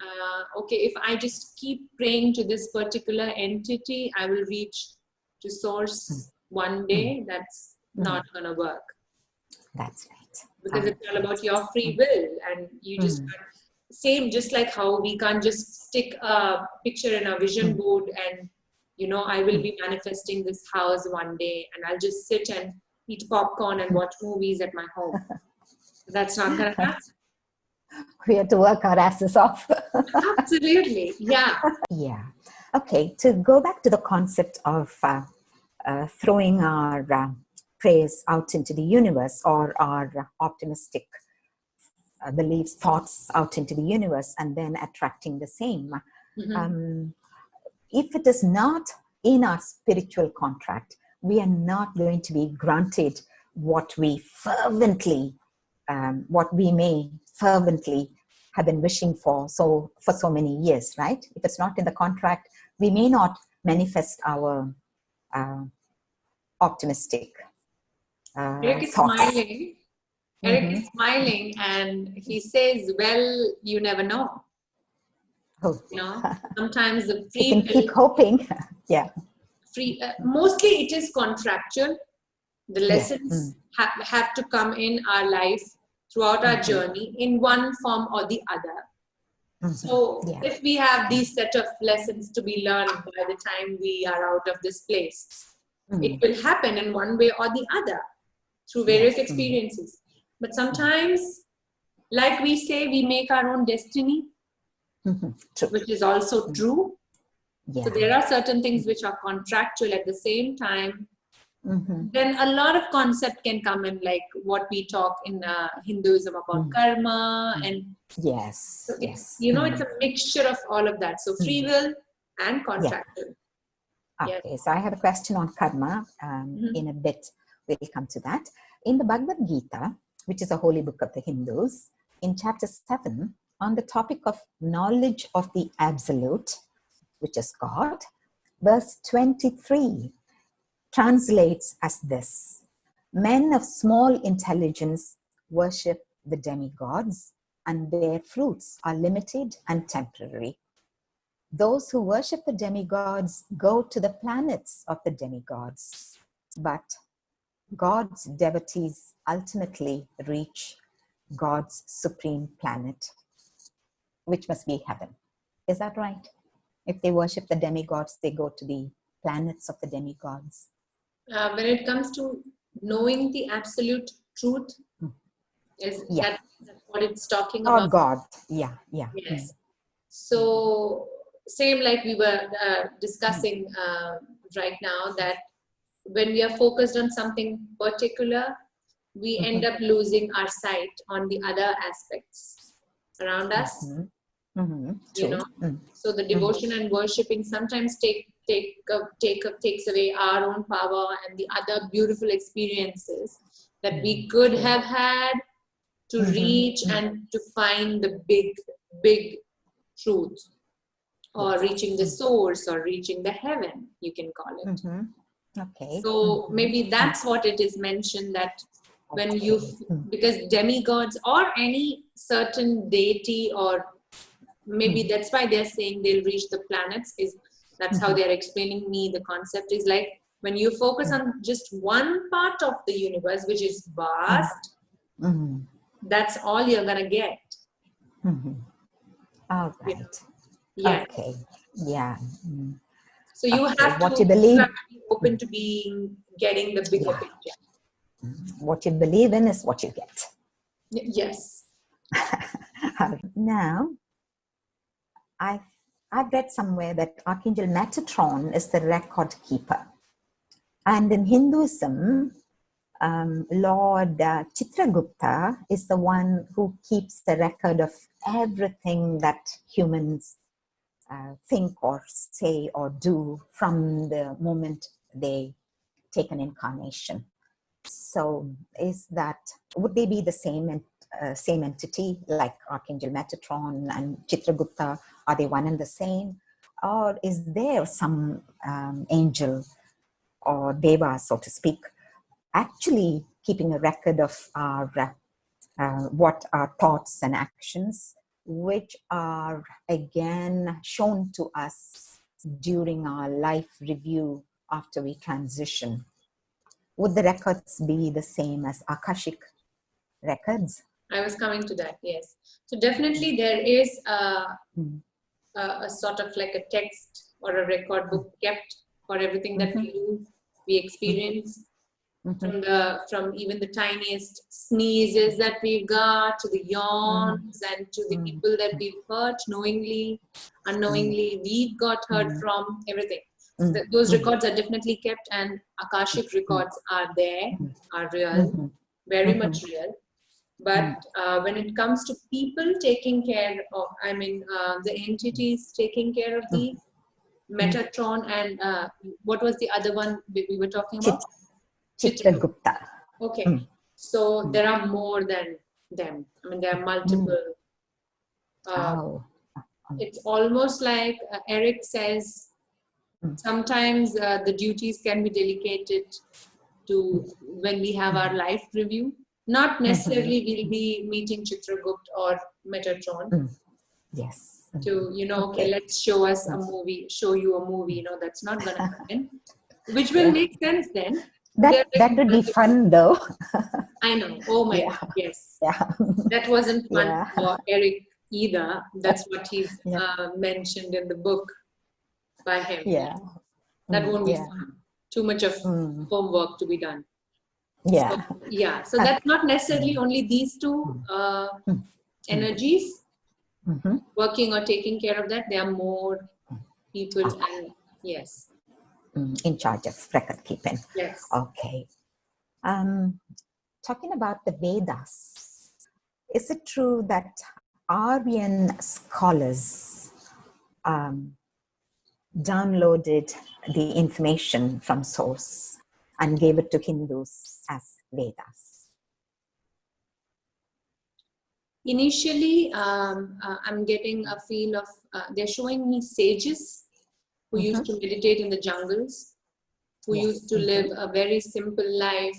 okay, if I just keep praying to this particular entity, I will reach to source one day. That's not going to work. That's right. Because it's all about your free will, and you just same, just like how we can't just stick a picture in a vision board and, you know, I will be manifesting this house one day and I'll just sit and eat popcorn and watch movies at my home. That's not going to happen. We have to work our asses off. Absolutely. Yeah. Yeah. Okay. To go back to the concept of throwing our prayers out into the universe, or our optimistic beliefs, thoughts out into the universe, and then attracting the same. If it is not in our spiritual contract, we are not going to be granted what we fervently, what we may fervently have been wishing for so many years, right? If it's not in the contract, we may not manifest our optimistic Erik is thoughts. smiling. Erik is smiling, and he says, well, you never know. Oh. You know, sometimes the free you can keep hoping. Yeah. Mostly it is contractual. The lessons have to come in our life throughout our journey in one form or the other. So if we have these set of lessons to be learned by the time we are out of this place, it will happen in one way or the other through various experiences. But sometimes, like we say, we make our own destiny, which is also true. Yeah. So there are certain things which are contractual at the same time. Then a lot of concept can come in, like what we talk in Hinduism about karma, and yes, so yes. it's a mixture of all of that. So free will and contractual. Okay, yes. So I have a question on karma. In a bit, we'll come to that. In the Bhagavad Gita, which is a holy book of the Hindus, in chapter 7, on the topic of knowledge of the absolute, which is God, verse 23 translates as this: men of small intelligence worship the demigods, and their fruits are limited and temporary. Those who worship the demigods go to the planets of the demigods, but God's devotees ultimately reach God's supreme planet, which must be heaven. Is that right? If they worship the demigods, they go to the planets of the demigods. When it comes to knowing the absolute truth, is that's what it's talking about? Or God, yeah. Yes. So same like we were discussing right now, that when we are focused on something particular, we end up losing our sight on the other aspects around us. So the devotion and worshipping sometimes takes away our own power and the other beautiful experiences that we could have had to reach and to find the big truth, or reaching the source, or reaching the heaven, you can call it. Okay. So maybe that's what it is mentioned, that when you, because demigods or any certain deity, or maybe that's why they're saying they'll reach the planets, is that's how they're explaining me the concept is like, when you focus on just one part of the universe, which is vast, that's all you're gonna get. All right. Yeah. Okay. Yeah. So you have what to you believe, be open to getting the bigger picture. What you believe in is what you get. Yes. Now, I've read somewhere that Archangel Metatron is the record keeper. And in Hinduism, Lord Chitragupta is the one who keeps the record of everything that humans think or say or do from the moment they take an incarnation. So would they be the same entity, like Archangel Metatron and Chitragupta? Are they one and the same? Or is there some angel or deva, so to speak, actually keeping a record of what our thoughts and actions, which are again shown to us during our life review after we transition? Would the records be the same as Akashic records? I was coming to that, yes. So definitely there is a sort of like a text or a record book kept for everything that we do, we experience, from even the tiniest sneezes that we've got, to the yawns, and to the people that we've hurt knowingly, unknowingly, we've got hurt from, everything. Those records are definitely kept, and Akashic records are there, are real, very much real. But when it comes to people taking care of, the entities taking care of these, Metatron and what was the other one we were talking about? Chitragupta. Okay, so there are more than them. I mean, there are multiple. It's almost like Erik says, sometimes the duties can be delegated to when we have our life review. Not necessarily we'll be meeting Chitragupta or Metatron. Yes. To, okay, let's show you a movie, that's not gonna happen. Which will make sense then. That would be fun though. I know. Oh my God, yes. That wasn't fun for Erik either. That's what he's mentioned in the book by him. That won't be fun. Too much of homework to be done. Yeah. So, yeah, so that's not necessarily only these two energies working or taking care of that. There are more people, and yes. In charge of record keeping. Yes. Okay. Talking about the Vedas, is it true that Aryan scholars downloaded the information from source and gave it to Hindus as Vedas? Initially, I'm getting a feel of, they're showing me sages who used to meditate in the jungles, who used to live a very simple life,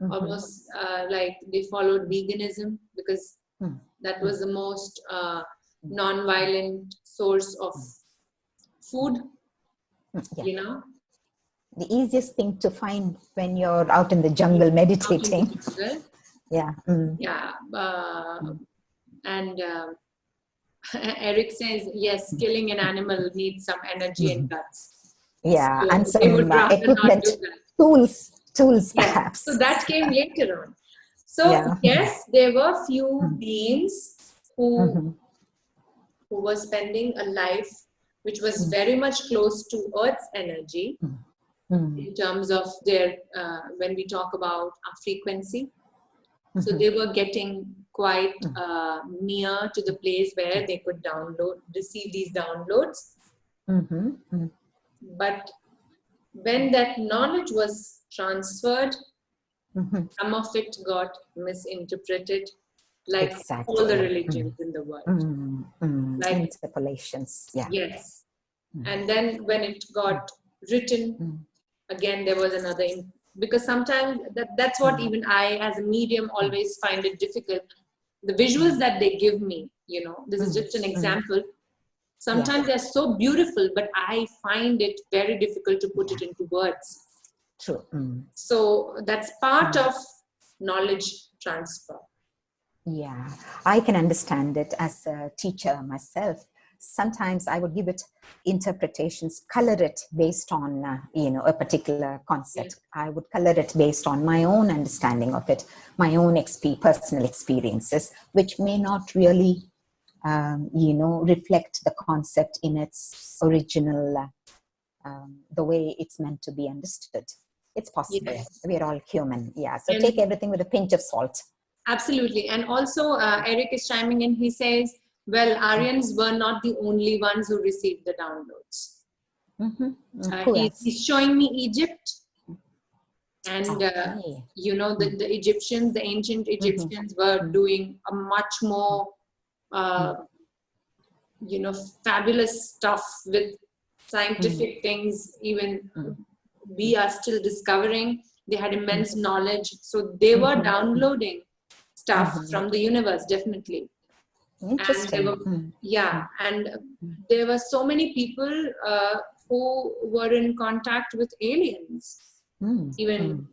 almost like they followed veganism, because that was the most non-violent source of food, you know. The easiest thing to find when you're out in the jungle meditating. Yeah. Yeah. And Erik says, yes, killing an animal needs some energy and guts. Yeah, so and some they would rather equipment, not do that. tools Yeah. perhaps. So that came later on. So yes, there were few beings who were spending a life which was very much close to Earth's energy in terms of their, when we talk about our frequency. So they were getting quite near to the place where they could receive these downloads. But when that knowledge was transferred, some of it got misinterpreted, like all the religions in the world. Like interpolations, yeah. Yes. And then when it got written, again, there was another, because sometimes that's what even I as a medium always find it difficult. The visuals that they give me, you know, this is just an example. Sometimes they're so beautiful, but I find it very difficult to put it into words. True. So that's part of knowledge transfer. Yeah, I can understand it as a teacher myself. Sometimes I would give it interpretations, color it based on, a particular concept. I would color it based on my own understanding of it, my own personal experiences, which may not really, reflect the concept in its original, the way it's meant to be understood. It's possible. Yes. We're all human. Yeah. So take everything with a pinch of salt. Absolutely. And also, Erik is chiming in. He says, well, Aryans were not the only ones who received the downloads. He's showing me Egypt. And, you know, the Egyptians, the ancient Egyptians were doing a much more, you know, fabulous stuff with scientific things. Even we are still discovering. They had immense knowledge. So they were downloading stuff from the universe, definitely. Interesting. And and there were so many people who were in contact with aliens, even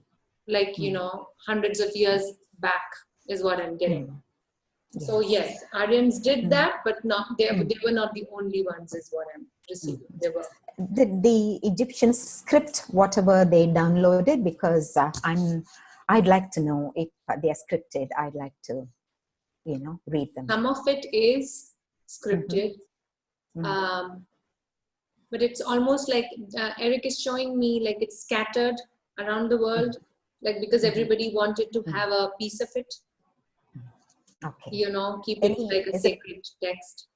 like, you know, hundreds of years back is what I'm getting. Yes. So yes, Aryans did that, but not they were not the only ones is what I'm receiving. They were. Did the Egyptians script whatever they downloaded? Because I'd like to know if they are scripted. I'd like to, you know, read them. Some of it is scripted, but it's almost like Erik is showing me like it's scattered around the world, like because everybody wanted to have a piece of it. Okay. You know, keep it like a sacred text.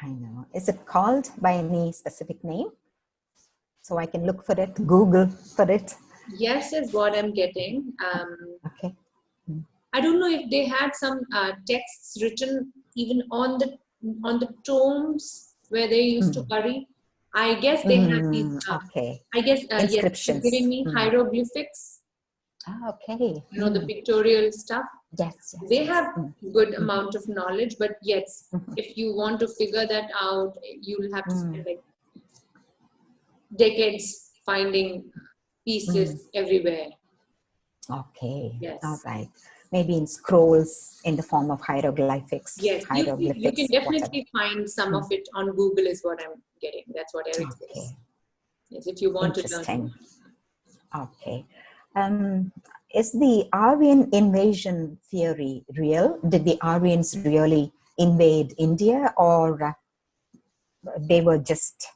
I know. Is it called by any specific name? So I can look for it, Google for it. Yes, is what I'm getting. Okay. I don't know if they had some texts written even on the tombs where they used to bury. I guess they have these. I guess inscriptions. Yes, giving me hieroglyphics. Okay. You know, the pictorial stuff. Yes. They have good amount of knowledge, but yes, if you want to figure that out, you'll have to spend like decades finding pieces everywhere. Okay. Yes. All right. Maybe in scrolls in the form of hieroglyphics. Yes, you can definitely find some of it on Google is what I'm getting. That's what Erik says. Yes, if you want to learn. Okay. is the Aryan invasion theory real? Did the Aryans really invade India, or they were just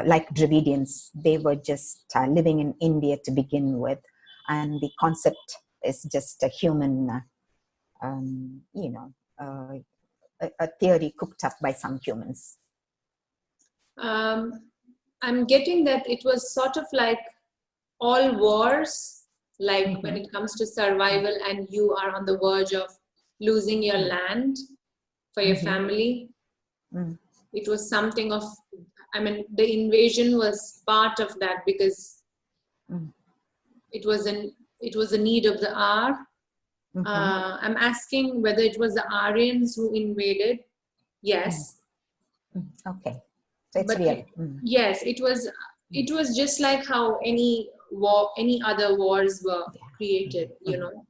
like Dravidians? They were just living in India to begin with, and the concept is just a human, a theory cooked up by some humans. I'm getting that it was sort of like all wars, like when it comes to survival and you are on the verge of losing your land for your family. It was something of, I mean, the invasion was part of that because it was a need of the hour. I'm asking whether it was the Aryans who invaded. Yes. Okay, so it's real. Yes, it was just like how any other wars were created, you know,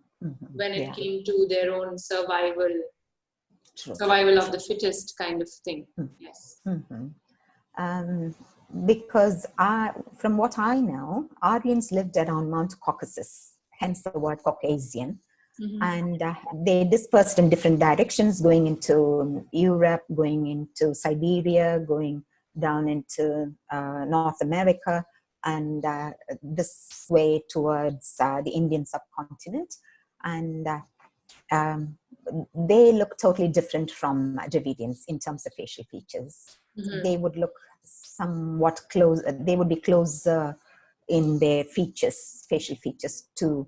when it came to their own survival of the fittest kind of thing. Yes. Because from what I know, Aryans lived around Mount Caucasus, hence the word Caucasian. And they dispersed in different directions, going into Europe, going into Siberia, going down into North America, and this way towards the Indian subcontinent. And they look totally different from Dravidians in terms of facial features. They would look somewhat close, they would be closer in their features, facial features, to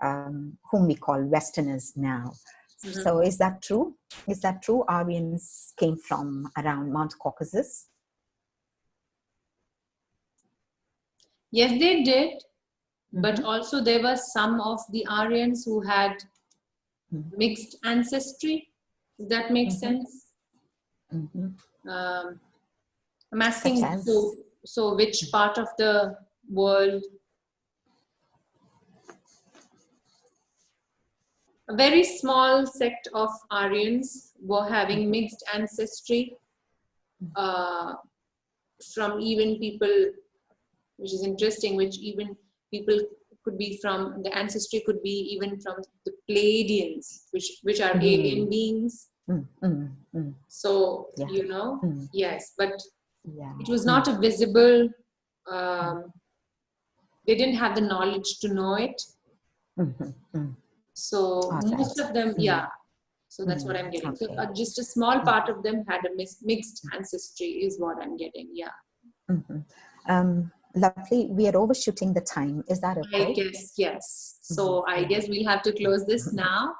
whom we call Westerners now. So is that true? Is that true? Aryans came from around Mount Caucasus? Yes, they did. But also there were some of the Aryans who had mixed ancestry. Does that make sense? I'm asking, so which part of the world? A very small sect of Aryans were having mixed ancestry from even people, which is interesting, which even people could be from, the ancestry could be even from the Pleiadians, which are alien beings. So, you know, yes, but it was not a visible, they didn't have the knowledge to know it. So most of them, so that's what I'm getting. So just a small part of them had a mixed ancestry is what I'm getting. Lovely. We are overshooting the time. Is that okay? I guess, yes. So I guess we'll have to close this now.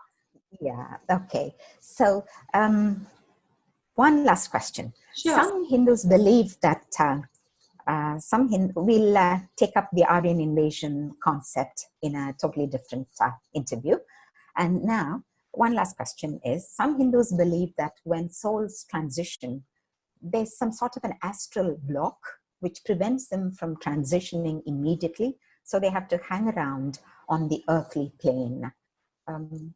Yeah, okay. So one last question. Sure. Some Hindus believe that we'll take up the Aryan invasion concept in a totally different interview. And now, one last question is, some Hindus believe that when souls transition, there's some sort of an astral block which prevents them from transitioning immediately. So they have to hang around on the earthly plane.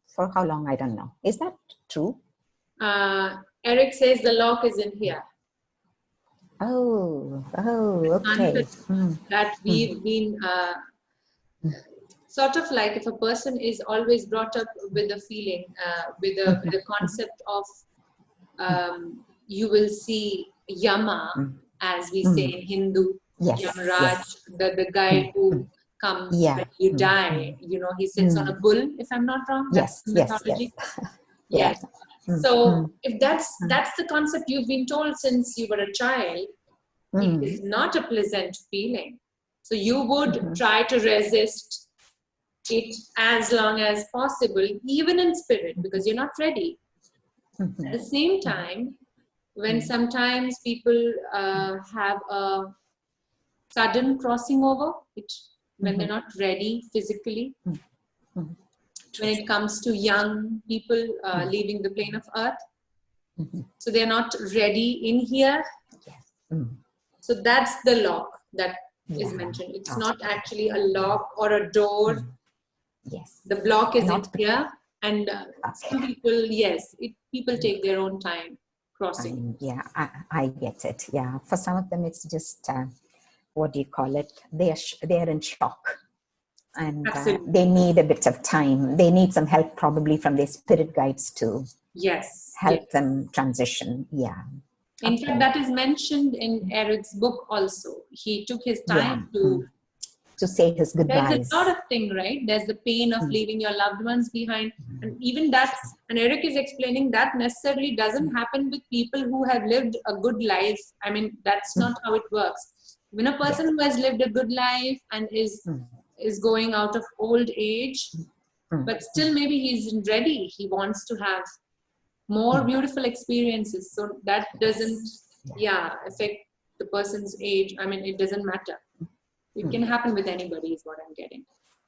For how long, I don't know. Is that true? Eric says the lock is in here. Oh, okay. That we've been sort of like, if a person is always brought up with a feeling, with a concept of you will see Yama, as we say in Hindu, Yamaraj, the guy who comes when you die. You know, he sits on a bull, if I'm not wrong. That's the mythology. Yes. So if that's the concept you've been told since you were a child, it is not a pleasant feeling. So you would try to resist it as long as possible, even in spirit, because you're not ready. At the same time, when sometimes people have a sudden crossing over, when they're not ready physically, when it comes to young people leaving the plane of earth, so they're not ready in here. So that's the lock that is mentioned. It's not actually a lock or a door. The block is in here, and some people, people take their own time crossing. I get it. Yeah, for some of them, it's just what do you call it? They're in shock. And Absolutely. they need a bit of time. They need some help probably from their spirit guides to help them transition. Yeah. In fact, that is mentioned in Erik's book also. He took his time to say his goodbyes. There's a lot of things, right? There's the pain of leaving your loved ones behind. And even that, and Erik is explaining that necessarily doesn't happen with people who have lived a good life. I mean, that's not how it works. When a person who has lived a good life and is going out of old age, but still maybe he's ready. He wants to have more beautiful experiences. So that doesn't, affect the person's age. I mean, it doesn't matter. It can happen with anybody is what I'm getting.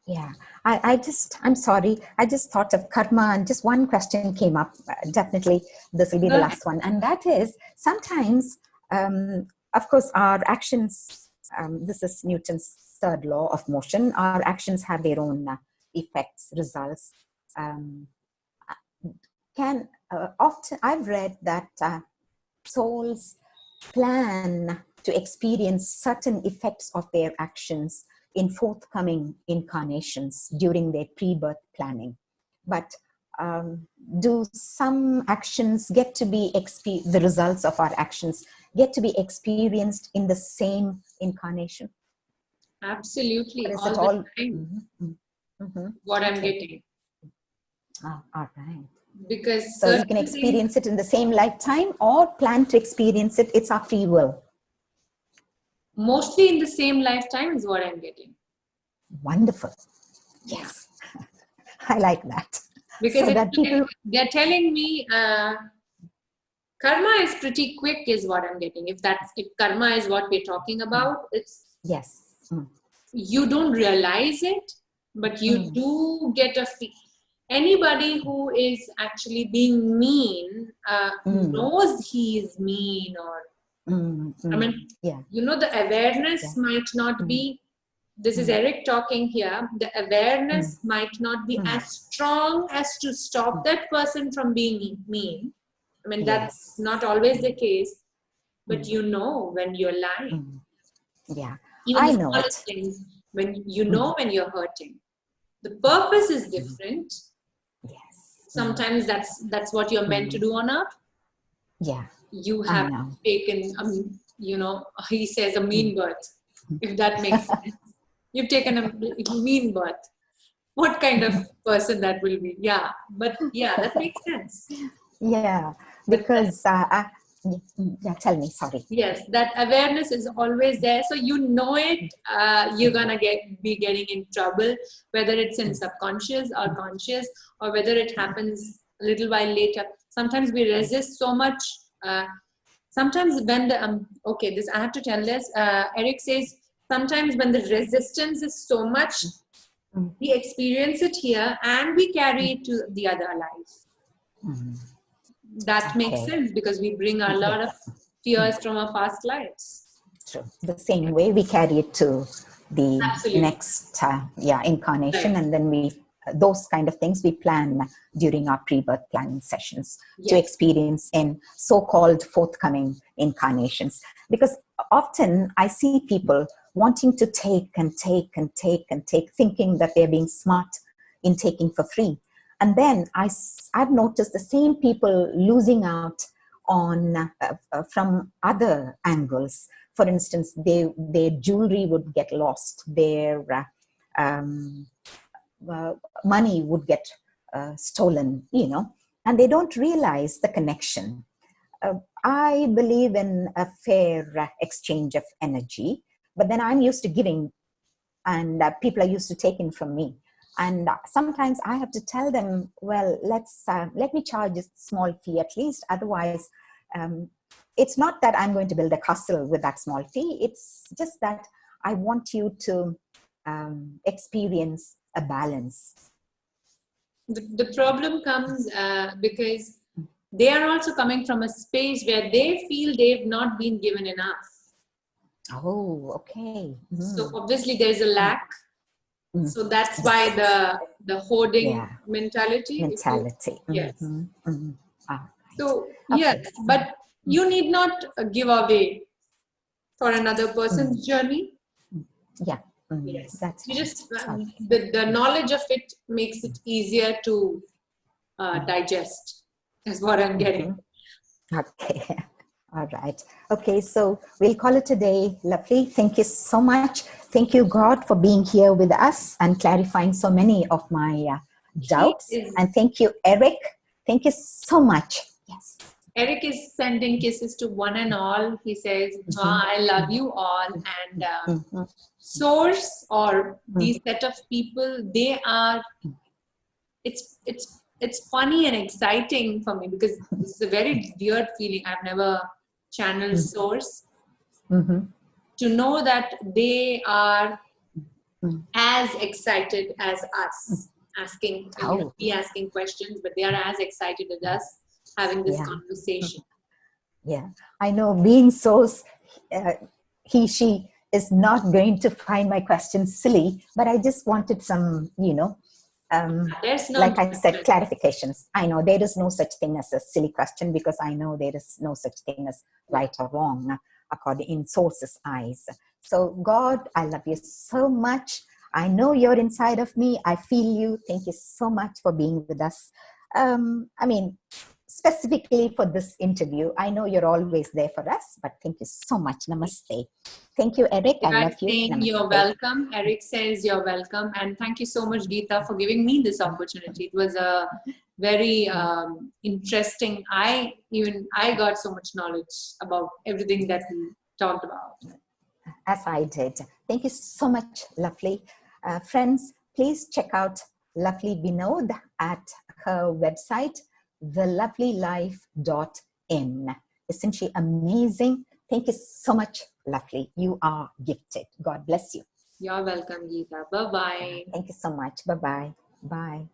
Yeah, I'm sorry. I just thought of karma and just one question came up. Definitely this will be the last one. And that is sometimes, of course, our actions, this is Newton's third law of motion. Our actions have their own effects, results. Often I've read that souls plan to experience certain effects of their actions in forthcoming incarnations during their pre-birth planning. But do some actions get to be, the results of our actions get to be experienced in the same incarnation? Absolutely. All the time. What I'm getting. Oh, all right. Because so you can experience it in the same lifetime or plan to experience it. It's our free will. Mostly in the same lifetime is what I'm getting. Wonderful. Yes. I like that. Because so that they're telling me karma is pretty quick is what I'm getting. If karma is what we're talking about, it's you don't realize it, but you do get a feel. Anybody who is actually being mean knows he is mean, or I mean, the awareness might not be, this is Erik talking here, the awareness might not be as strong as to stop that person from being mean. I mean, that's not always the case, but when you're lying. Yeah, even the smallest things, when when you're hurting. The purpose is different. Sometimes that's what you're meant to do on earth. Yeah. You have taken, he says a mean birth, if that makes sense. You've taken a mean birth. What kind of person that will be? Yeah, but that makes sense. Yeah, because tell me, sorry. Yes, that awareness is always there. So it, you're gonna be getting in trouble, whether it's in subconscious or conscious, or whether it happens a little while later. Sometimes we resist so much. Sometimes when the this I have to tell this. Erik says sometimes when the resistance is so much, we experience it here and we carry it to the other life. That makes sense because we bring a lot of fears from our past lives. True. The same way we carry it to the next incarnation, and then those kind of things we plan during our pre-birth planning sessions to experience in so-called forthcoming incarnations. Because often I see people wanting to take and take and take and take, thinking that they're being smart in taking for free. And then I've noticed the same people losing out on from other angles. For instance, their jewelry would get lost, their money would get stolen, and they don't realize the connection. I believe in a fair exchange of energy, but then I'm used to giving, and people are used to taking from me. And sometimes I have to tell them, well, let me charge a small fee at least. Otherwise, it's not that I'm going to build a castle with that small fee. It's just that I want you to experience a balance. The problem comes because they are also coming from a space where they feel they've not been given enough. Oh, okay. So obviously there's a lack. So that's why the hoarding mentality. Yes. So yes, but you need not give away for another person's journey. Yeah. Yes. That's You right. just the knowledge of it makes it easier to digest, is what I'm getting. Okay. All right. Okay, so we'll call it a day. Lovely. Thank you so much. Thank you, God, for being here with us and clarifying so many of my doubts. And thank you, Erik. Thank you so much. Yes. Erik is sending kisses to one and all. He says, I love you all. And Source or these set of people, they are, it's funny and exciting for me because this is a very weird feeling. I've never channeled Source. To know that they are as excited as us, asking, we asking questions, but they are as excited as us having this conversation. Yeah, I know being Source, she is not going to find my questions silly, but I just wanted some, like I said, clarifications. I know there is no such thing as a silly question because I know there is no such thing as right or wrong according in Source's eyes. So God, I love you so much. I know you're inside of me. I feel you. Thank you so much for being with us. Specifically for this interview, I know you're always there for us, but thank you so much. Namaste. Thank you, Erik. I love you. Saying you're welcome. Erik says you're welcome. And thank you so much, Geeta, for giving me this opportunity. It was a very interesting. I got so much knowledge about everything that we talked about. As I did. Thank you so much, lovely. Friends, please check out lovely Vinod at her website, thelovelylife.in. Isn't she amazing? Thank you so much, lovely. You are gifted. God bless you. You're welcome, Geeta. Bye-bye. Thank you so much. Bye-bye. Bye.